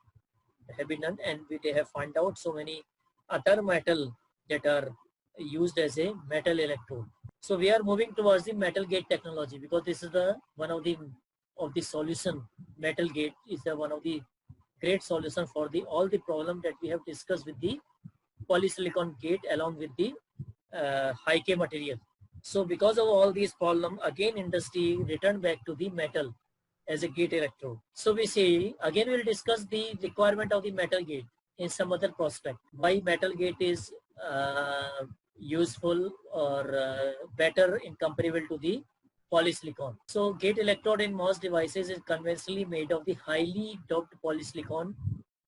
and they have found out so many other metal that are used as a metal electrode. So we are moving towards the metal gate technology because this is the one of the solution. Metal gate is the one of the great solution for all the problem that we have discussed with the polysilicon gate along with the high K material. So because of all these problems, again industry returned back to the metal as a gate electrode. So we see, again we'll discuss the requirement of the metal gate in some other prospect. Why metal gate is useful or better in comparable to the polysilicon. So gate electrode in MOS devices is conventionally made of the highly doped polysilicon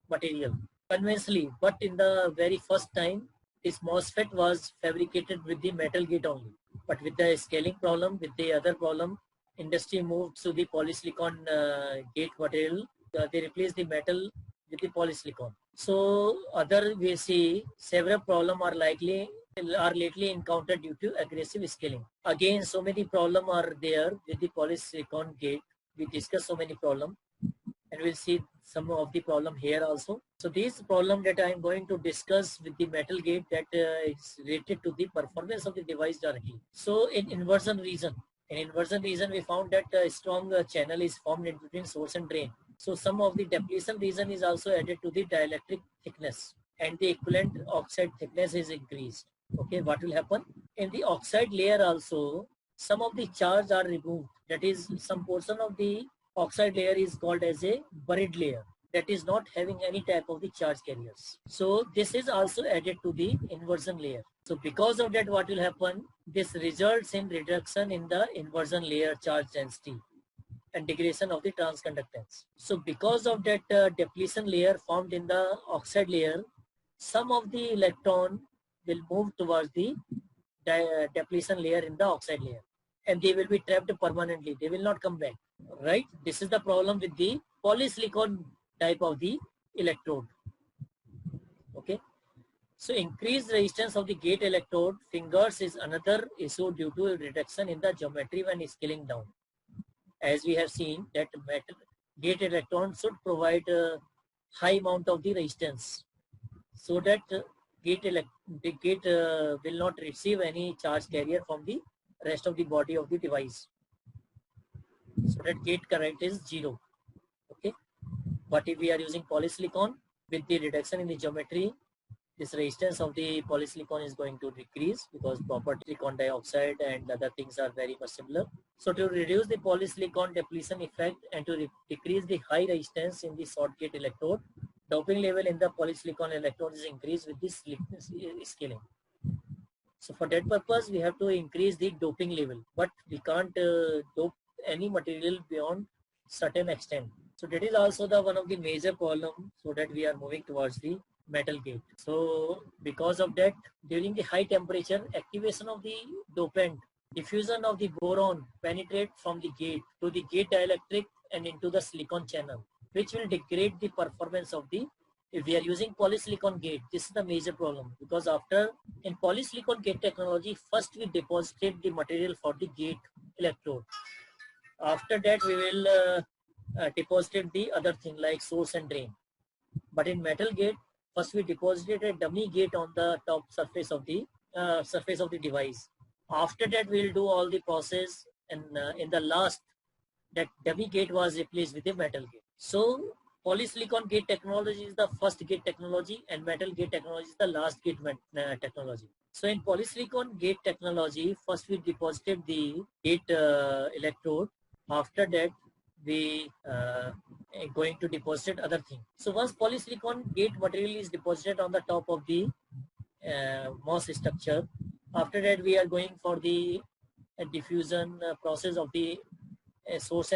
material. Conventionally, but in the very first time, this MOSFET was fabricated with the metal gate only. But with the scaling problem, with the other problem, industry moved to the polysilicon gate material. They replaced the metal with the polysilicon. So we see several problems are lately encountered due to aggressive scaling. Again, so many problems are there with the polysilicon gate. We discussed so many problems, and we'll see some of the problem here also. So these problem that I am going to discuss with the metal gate that is related to the performance of the device directly. So in inversion region, we found that a strong channel is formed in between source and drain. So some of the depletion region is also added to the dielectric thickness, and the equivalent oxide thickness is increased. Okay, what will happen? In the oxide layer also, some of the charge are removed. That is, some portion of the oxide layer is called as a buried layer, that is not having any type of the charge carriers. So this is also added to the inversion layer. So because of that, what will happen? This results in reduction in the inversion layer charge density and degradation of the transconductance. So because of that depletion layer formed in the oxide layer, some of the electron will move towards the depletion layer in the oxide layer, and they will be trapped permanently. They will not come back, right? This is the problem with the polysilicon type of the electrode. Okay. So increased resistance of the gate electrode fingers is another issue due to a reduction in the geometry when scaling down. As we have seen that metal gate electron should provide a high amount of the resistance so that the gate will not receive any charge carrier from the rest of the body of the device. So that gate current is 0. Okay. But if we are using polysilicon, with the reduction in the geometry, this resistance of the polysilicon is going to decrease because property silicon dioxide and other things are very much similar. So to reduce the polysilicon depletion effect and to decrease the high resistance in the short gate electrode, doping level in the polysilicon electrode is increased with this scaling. So for that purpose, we have to increase the doping level, but we can't dope any material beyond certain extent. So that is also the one of the major problem, so that we are moving towards the metal gate. So because of that, during the high temperature, activation of the dopant, diffusion of the boron penetrate from the gate to the gate dielectric and into the silicon channel, which will degrade the performance of the, if we are using polysilicon gate, this is the major problem, because after in polysilicon gate technology, first we deposited the material for the gate electrode. After that, we will deposited the other thing like source and drain. But in metal gate, first we deposited a dummy gate on the top surface of the device. After that, we will do all the process, and in the last, that dummy gate was replaced with a metal gate. So polysilicon gate technology is the first gate technology, and metal gate technology is the last gate technology. So in polysilicon gate technology, first we deposited the gate electrode. After that, we going to deposit other thing. So once polysilicon gate material is deposited on the top of the MOS structure, after that we are going for the diffusion process of the source.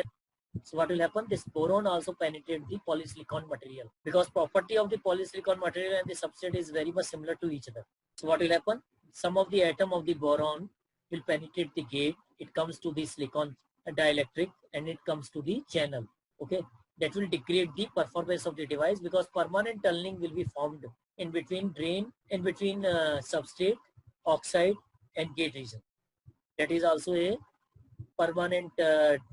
So what will happen? This boron also penetrate the polysilicon material, because property of the polysilicon material and the substrate is very much similar to each other. So what will happen? Some of the atom of the boron will penetrate the gate. It comes to the silicon dielectric and it comes to the channel. Okay, that will degrade the performance of the device, because permanent tunneling will be formed in between drain, in between substrate, oxide and gate region. That is also a permanent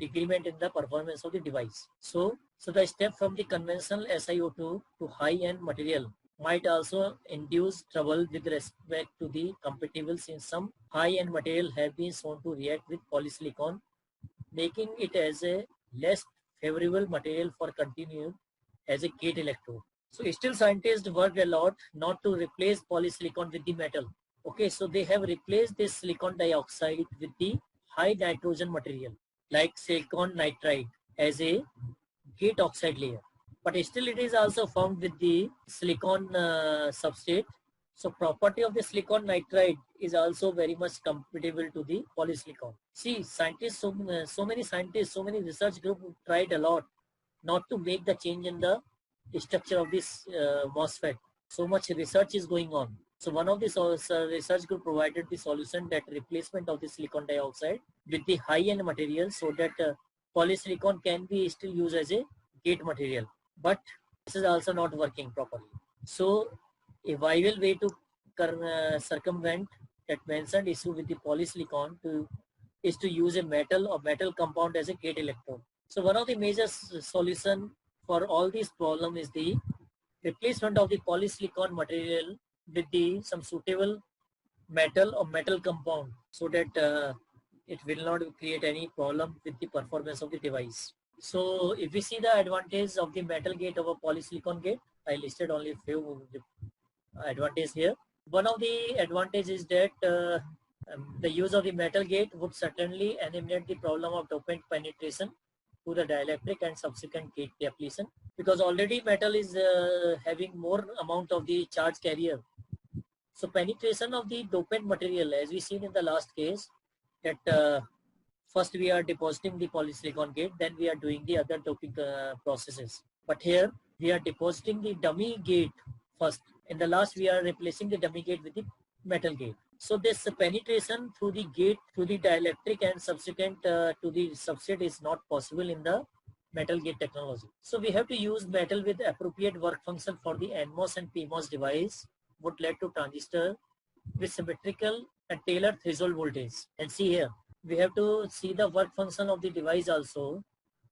decrement in the performance of the device. So the step from the conventional SiO2 to high-end material might also induce trouble with respect to the compatible, since some high-end material have been shown to react with polysilicon, making it as a less favorable material for continuing as a gate electrode. So still scientists worked a lot not to replace polysilicon with the metal. Okay, so they have replaced this silicon dioxide with the high nitrogen material like silicon nitride as a gate oxide layer. But still it is also found with the silicon substrate. So property of the silicon nitride is also very much compatible to the polysilicon. See, scientists, so many scientists, so many research groups tried a lot not to make the change in the structure of this MOSFET. So much research is going on. So one of the research group provided the solution, that replacement of the silicon dioxide with the high-end material, so that polysilicon can be still used as a gate material. But this is also not working properly. So a viable way to circumvent that mentioned issue with the polysilicon is to use a metal or metal compound as a gate electrode. So one of the major solution for all these problems is the replacement of the polysilicon material with some suitable metal or metal compound, so that it will not create any problem with the performance of the device. So if we see the advantage of the metal gate over polysilicon gate, I listed only a few advantages here. One of the advantages is that the use of the metal gate would certainly eliminate the problem of dopant penetration to the dielectric and subsequent gate depletion, because already metal is having more amount of the charge carrier. So penetration of the dopant material, as we seen in the last case, that first we are depositing the polysilicon gate, then we are doing the other doping processes. But here we are depositing the dummy gate first. In the last, we are replacing the dummy gate with the metal gate. So this penetration through the gate, through the dielectric and subsequent to the substrate is not possible in the metal gate technology. So we have to use metal with appropriate work function for the NMOS and PMOS device, would lead to transistor with symmetrical and tailored threshold voltage. And see here, we have to see the work function of the device also.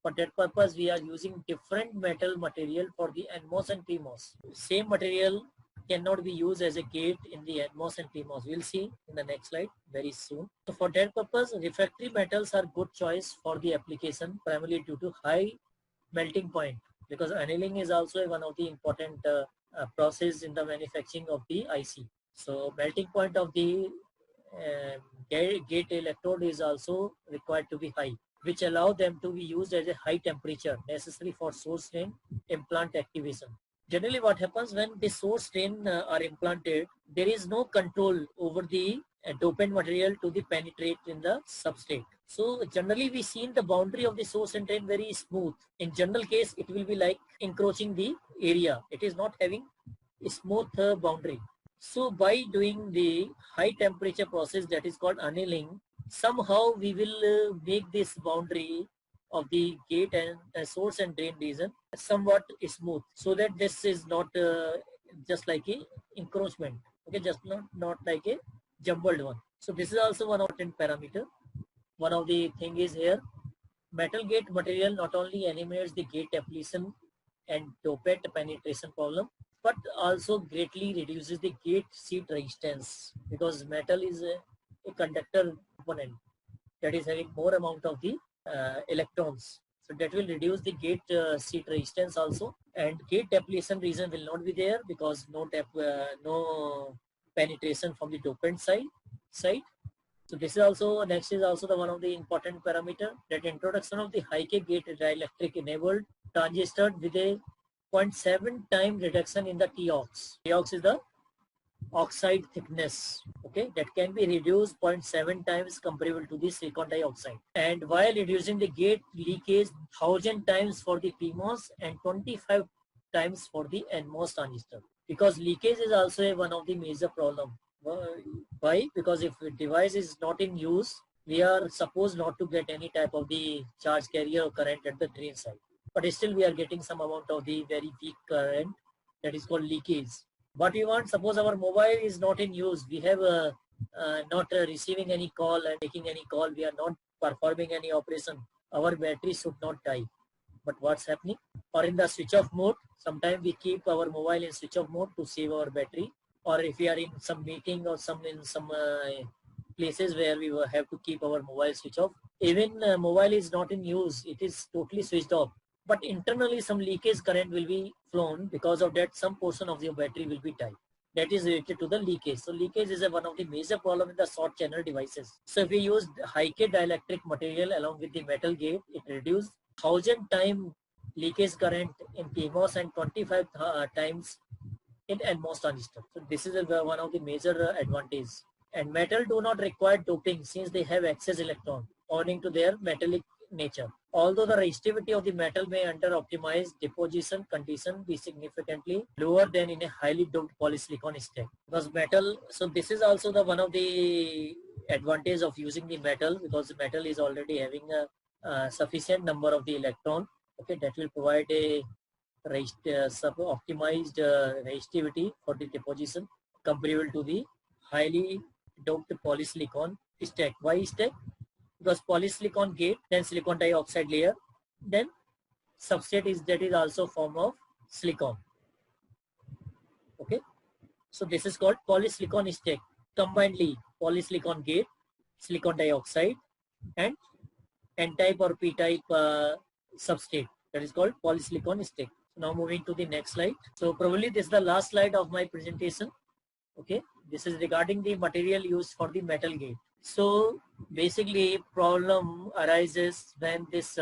For that purpose, we are using different metal material for the NMOS and PMOS. Same material cannot be used as a gate in the NMOS and PMOS. We'll see in the next slide very soon. So for that purpose, refractory metals are good choice for the application, primarily due to high melting point, because annealing is also one of the important process in the manufacturing of the IC. So melting point of the gate electrode is also required to be high, which allow them to be used as a high temperature necessary for source drain implant activation. Generally what happens when the source drain are implanted, there is no control over the dopant material to the penetrate in the substrate. So generally we seen the boundary of the source and drain very smooth. In general case, it will be like encroaching the area. It is not having a smooth boundary. So by doing the high temperature process that is called annealing, somehow we will make this boundary of the gate and source and drain region somewhat smooth, so that this is not just like a encroachment, okay, just not like a jumbled one. So this is also one important parameter. One of the thing is here, metal gate material not only eliminates the gate depletion and dopant penetration problem, but also greatly reduces the gate seat resistance, because metal is a conductor component that is having more amount of the electrons. So that will reduce the gate seat resistance also, and gate depletion region will not be there because no penetration from the dopant side. So this is also, next is also the one of the important parameter, that introduction of the high K gate dielectric enabled transistor with a 0.7 time reduction in the TOX. TOX is the oxide thickness, okay, that can be reduced 0.7 times comparable to the silicon dioxide, and while reducing the gate leakage 1000 times for the PMOS and 25 times for the NMOS transistor, because leakage is also one of the major problem. Why? Because if the device is not in use, we are supposed not to get any type of the charge carrier or current at the drain side, but still we are getting some amount of the very weak current, that is called leakage. What we want, suppose our mobile is not in use, we have not receiving any call and taking any call, we are not performing any operation, our battery should not die. But what's happening? Or in the switch off mode, sometimes we keep our mobile in switch off mode to save our battery, or if we are in some meeting or some places where we have to keep our mobile switch off, even mobile is not in use, it is totally switched off, but internally some leakage current will be flown. Because of that, some portion of your battery will be tied. That is related to the leakage. So leakage is one of the major problem in the short channel devices. So if we use high K dielectric material along with the metal gate, it reduces 1000 time leakage current in PMOS and 25 times in NMOS transistor. So this is one of the major advantages. And metal do not require doping since they have excess electron owing to their metallic nature. Although the resistivity of the metal may under optimized deposition condition be significantly lower than in a highly doped polysilicon stack. Because metal, so this is also the one of the advantage of using the metal, because the metal is already having a sufficient number of the electron, okay, that will provide a optimized resistivity for the deposition comparable to the highly doped polysilicon stack. Why stack? Because polysilicon gate, then silicon dioxide layer, then substrate is that is also form of silicon. Okay, so this is called polysilicon stack. Combinedly, polysilicon gate, silicon dioxide, and N-type or P-type substrate, that is called polysilicon stack. Now moving to the next slide. So probably this is the last slide of my presentation. Okay, this is regarding the material used for the metal gate. So basically problem arises when this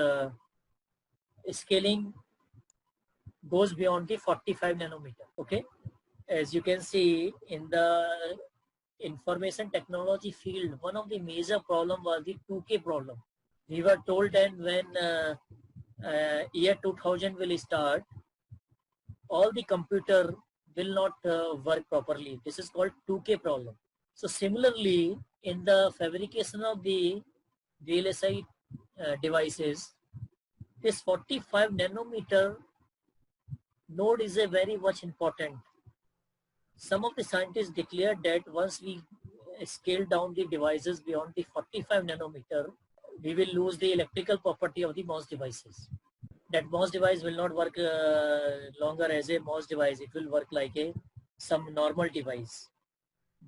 scaling goes beyond the 45 nanometer. Okay, as you can see in the information technology field, one of the major problem was the 2K problem. We were told then when year 2000 will start, all the computer will not work properly. This is called 2K problem. So similarly, in the fabrication of the VLSI devices, this 45 nanometer node is a very much important. Some of the scientists declared that once we scale down the devices beyond the 45 nanometer, we will lose the electrical property of the MOS devices. That MOS device will not work longer as a MOS device. It will work like some normal device.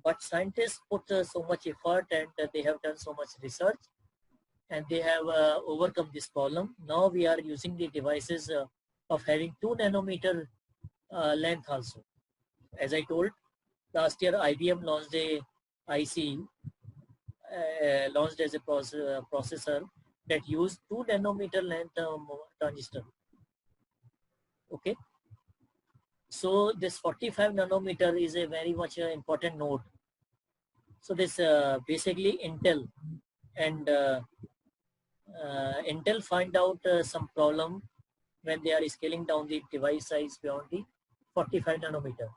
But scientists put so much effort, and they have done so much research, and they have overcome this problem. Now we are using the devices of having 2 nanometer length also. As I told, last year IBM launched a IC launched as a processor that used 2 nanometer length transistor. Okay, so this 45 nanometer is a very much important node. So this basically Intel and Intel find out some problem when they are scaling down the device size beyond the 45 nanometer,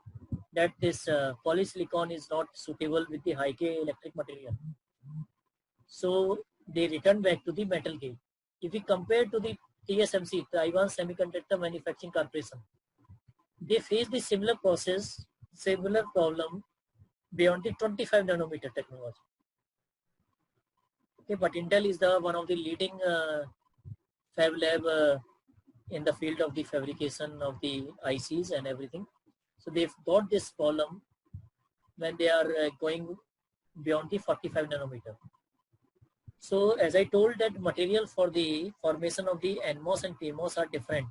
that this polysilicon is not suitable with the high K electric material. So they return back to the metal gate. If we compare to the TSMC, Taiwan Semiconductor Manufacturing Corporation, they face the similar process, similar problem beyond the 25 nanometer technology. Okay, but Intel is the one of the leading fab lab in the field of the fabrication of the ICs and everything. So they've got this problem when they are going beyond the 45 nanometer. So as I told, that material for the formation of the NMOS and PMOS are different,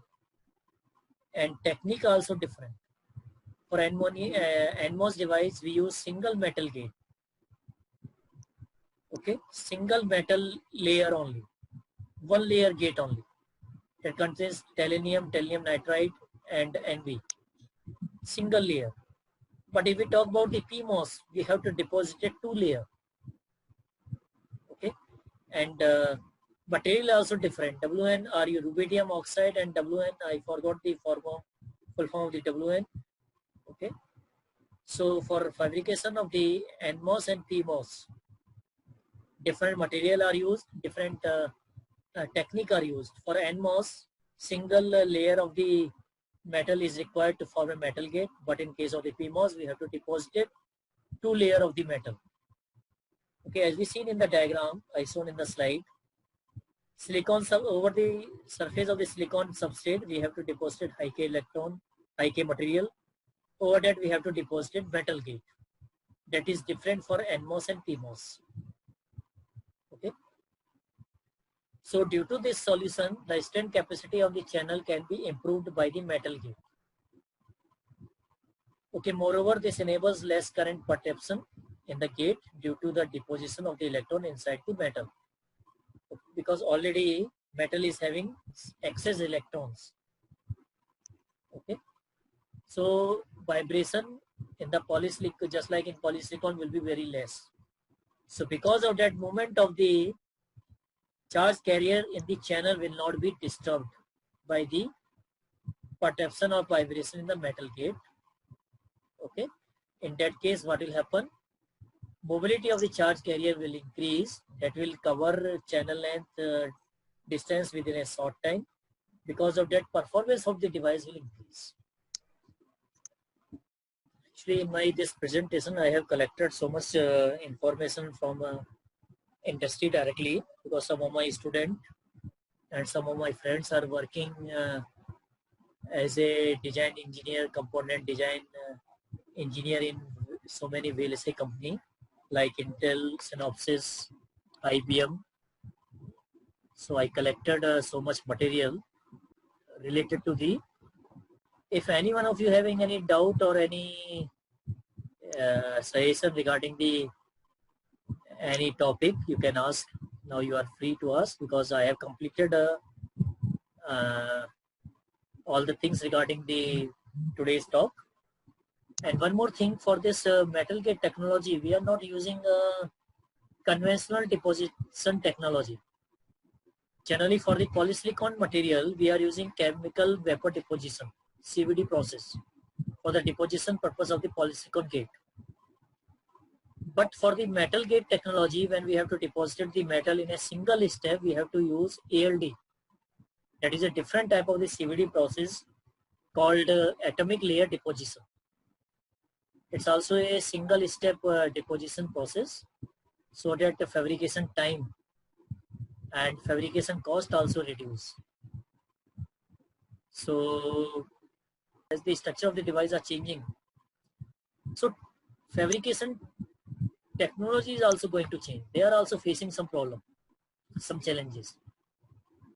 and technique also different. For NMOS device, we use single metal gate. Okay, single metal layer only, one layer gate only. It contains tellurium, tellurium nitride, and NV. Single layer. But if we talk about the PMOS, we have to deposit a 2 layer. Okay, and material also different. WN are rubidium oxide, and WN, I forgot the full form of the WN. Okay, so for fabrication of the NMOS and PMOS, different material are used, different technique are used. For NMOS, single layer of the metal is required to form a metal gate, but in case of the PMOS, we have to deposit it 2 layer of the metal. Okay, as we seen in the diagram I shown in the slide, silicon over the surface of the silicon substrate, we have to deposit high K electron, high K material. Over that we have to deposit metal gate. That is different for NMOS and PMOS. Okay. So due to this solution, the strength capacity of the channel can be improved by the metal gate. Okay, moreover, this enables less current perception in the gate due to the deposition of the electron inside the metal. Because already metal is having excess electrons. Okay. So vibration in the polysilicon, just like in polysilicon, will be very less. So because of that, movement of the charge carrier in the channel will not be disturbed by the perception or vibration in the metal gate. Okay, in that case, what will happen? Mobility of the charge carrier will increase. That will cover channel length distance within a short time. Because of that, performance of the device will increase. Actually, in this presentation, I have collected so much information from industry directly, because some of my students and some of my friends are working as a design engineer, component design engineer in so many VLSI company like Intel, Synopsys, IBM. So I collected so much material related to the. If any one of you having any doubt or any suggestion regarding the any topic, you can ask. Now you are free to ask, because I have completed all the things regarding the today's talk. And one more thing, for this metal gate technology, we are not using conventional deposition technology. Generally, for the polysilicon material, we are using chemical vapor deposition, CVD process, for the deposition purpose of the polysilicon gate. But for the metal gate technology, when we have to deposit the metal in a single step, we have to use ALD. That is a different type of the CVD process called atomic layer deposition. It's also a single step deposition process, so that the fabrication time and fabrication cost also reduce. So as the structure of the device are changing, so fabrication technology is also going to change. They are also facing some problem, some challenges.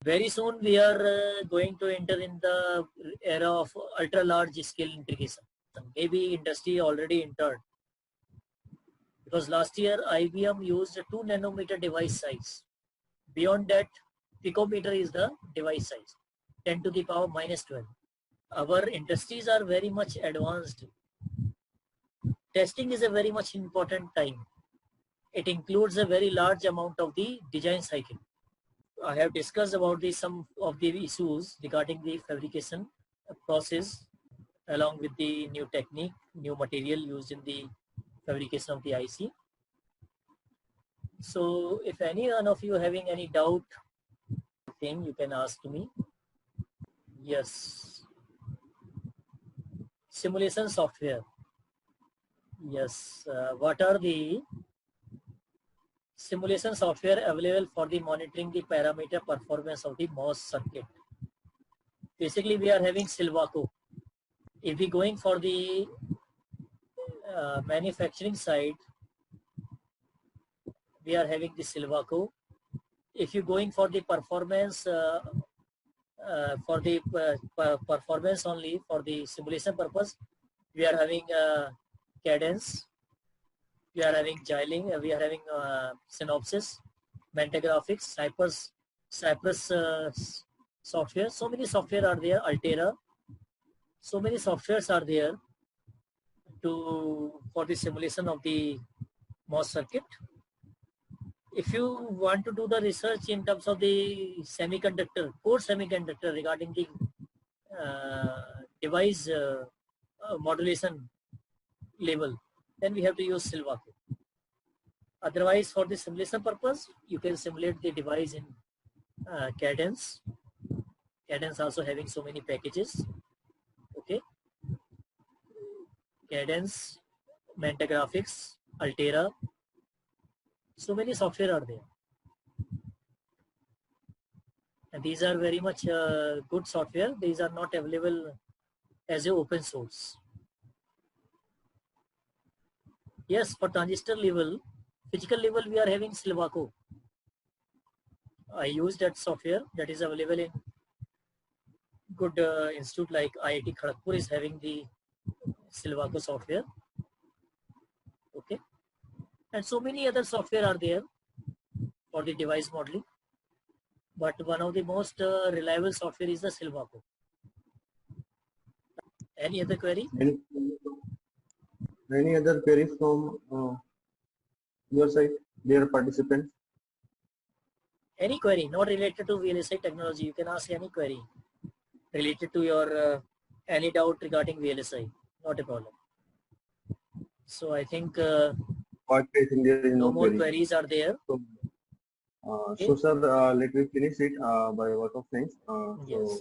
Very soon we are going to enter in the era of ultra large scale integration. Maybe industry already entered, Because last year IBM used a 2 nanometer device size. Beyond that, picometer is the device size, 10 to the power minus 12. Our industries are very much advanced. Testing is a very much important time. It includes a very large amount of the design cycle. I have discussed about some of the issues regarding the fabrication process along with the new technique, new material used in the fabrication of the IC. So if any one of you having any doubt thing, you can ask me. Yes. Simulation software. Yes. What are the simulation software available for the monitoring the parameter performance of the MOS circuit? Basically, we are having Silvaco. If we going for the manufacturing side, we are having the Silvaco. If you're going for the performance, performance only for the simulation purpose, we are having Cadence, we are having Xilinx, we are having Synopsys, Mentagraphics, Cypress software. So many software are there, Altera. So many softwares are there for the simulation of the MOS circuit. If you want to do the research in terms of the core semiconductor regarding the device modulation level, then we have to use Silvaco. Otherwise, for the simulation purpose, you can simulate the device in Cadence. Cadence also having so many packages. Okay. Cadence, Mentagraphics, Altera. So many software are there. And these are very much good software. These are not available as a open source. Yes, for transistor level, physical level, we are having Silvaco. I use that software that is available in good institute like IIT Kharagpur is having the Silvaco software. Okay. And so many other software are there for the device modeling. But one of the most reliable software is the Silvaco. Any other query? Any other queries from your side, dear participants? Any query not related to VLSI technology, you can ask any query related to your any doubt regarding VLSI, not a problem. So I think there is no more queries are there. So, Okay. so sir, let me finish it by a lot of things. Yes.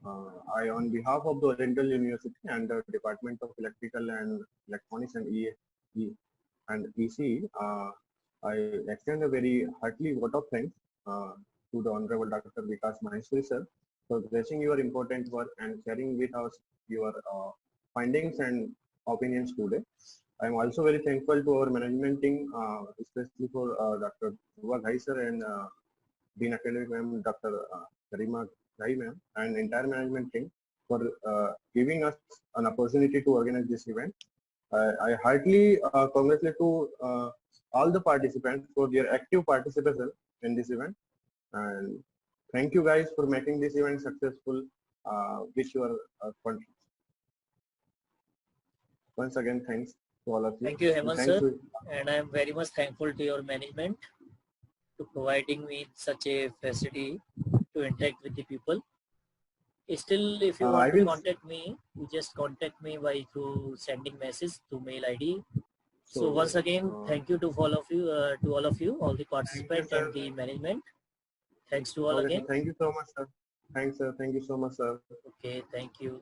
I, on behalf of the Oriental University and the Department of Electrical and Electronics and EC, I extend a very heartily vote of thanks to the Honorable Dr. Vikas Maheshwari sir for gracing your important work and sharing with us your findings and opinions today. I am also very thankful to our management team, especially for Dr. Dhruva sir and Dean Academic Ma'am, Dr. Karima Ghai Ma'am, and entire management team for giving us an opportunity to organize this event. I heartily congratulate to all the participants for their active participation in this event, and thank you guys for making this event successful with your contribution. Once again, thanks to all of you. Thank you, Hemant sir, and I am very much thankful to your management to providing me such a facility to interact with the people. Still, if you want to contact me, you just contact me by through sending message to mail ID. So once again, thank you to all of you, all the participants and the management. Thanks to all again. Thank you so much, sir. Thanks, sir. Thank you so much, sir. Okay, thank you.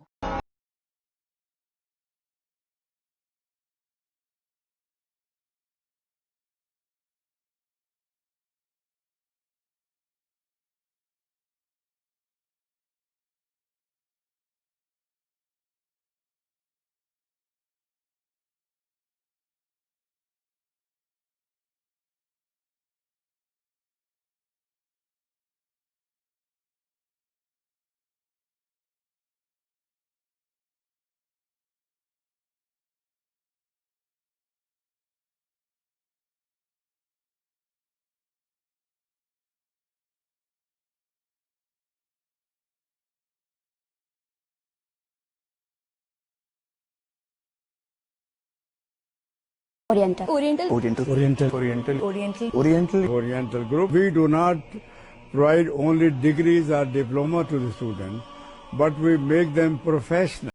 Oriental. Oriental group. We do not provide only degrees or diploma to the student, but we make them professional.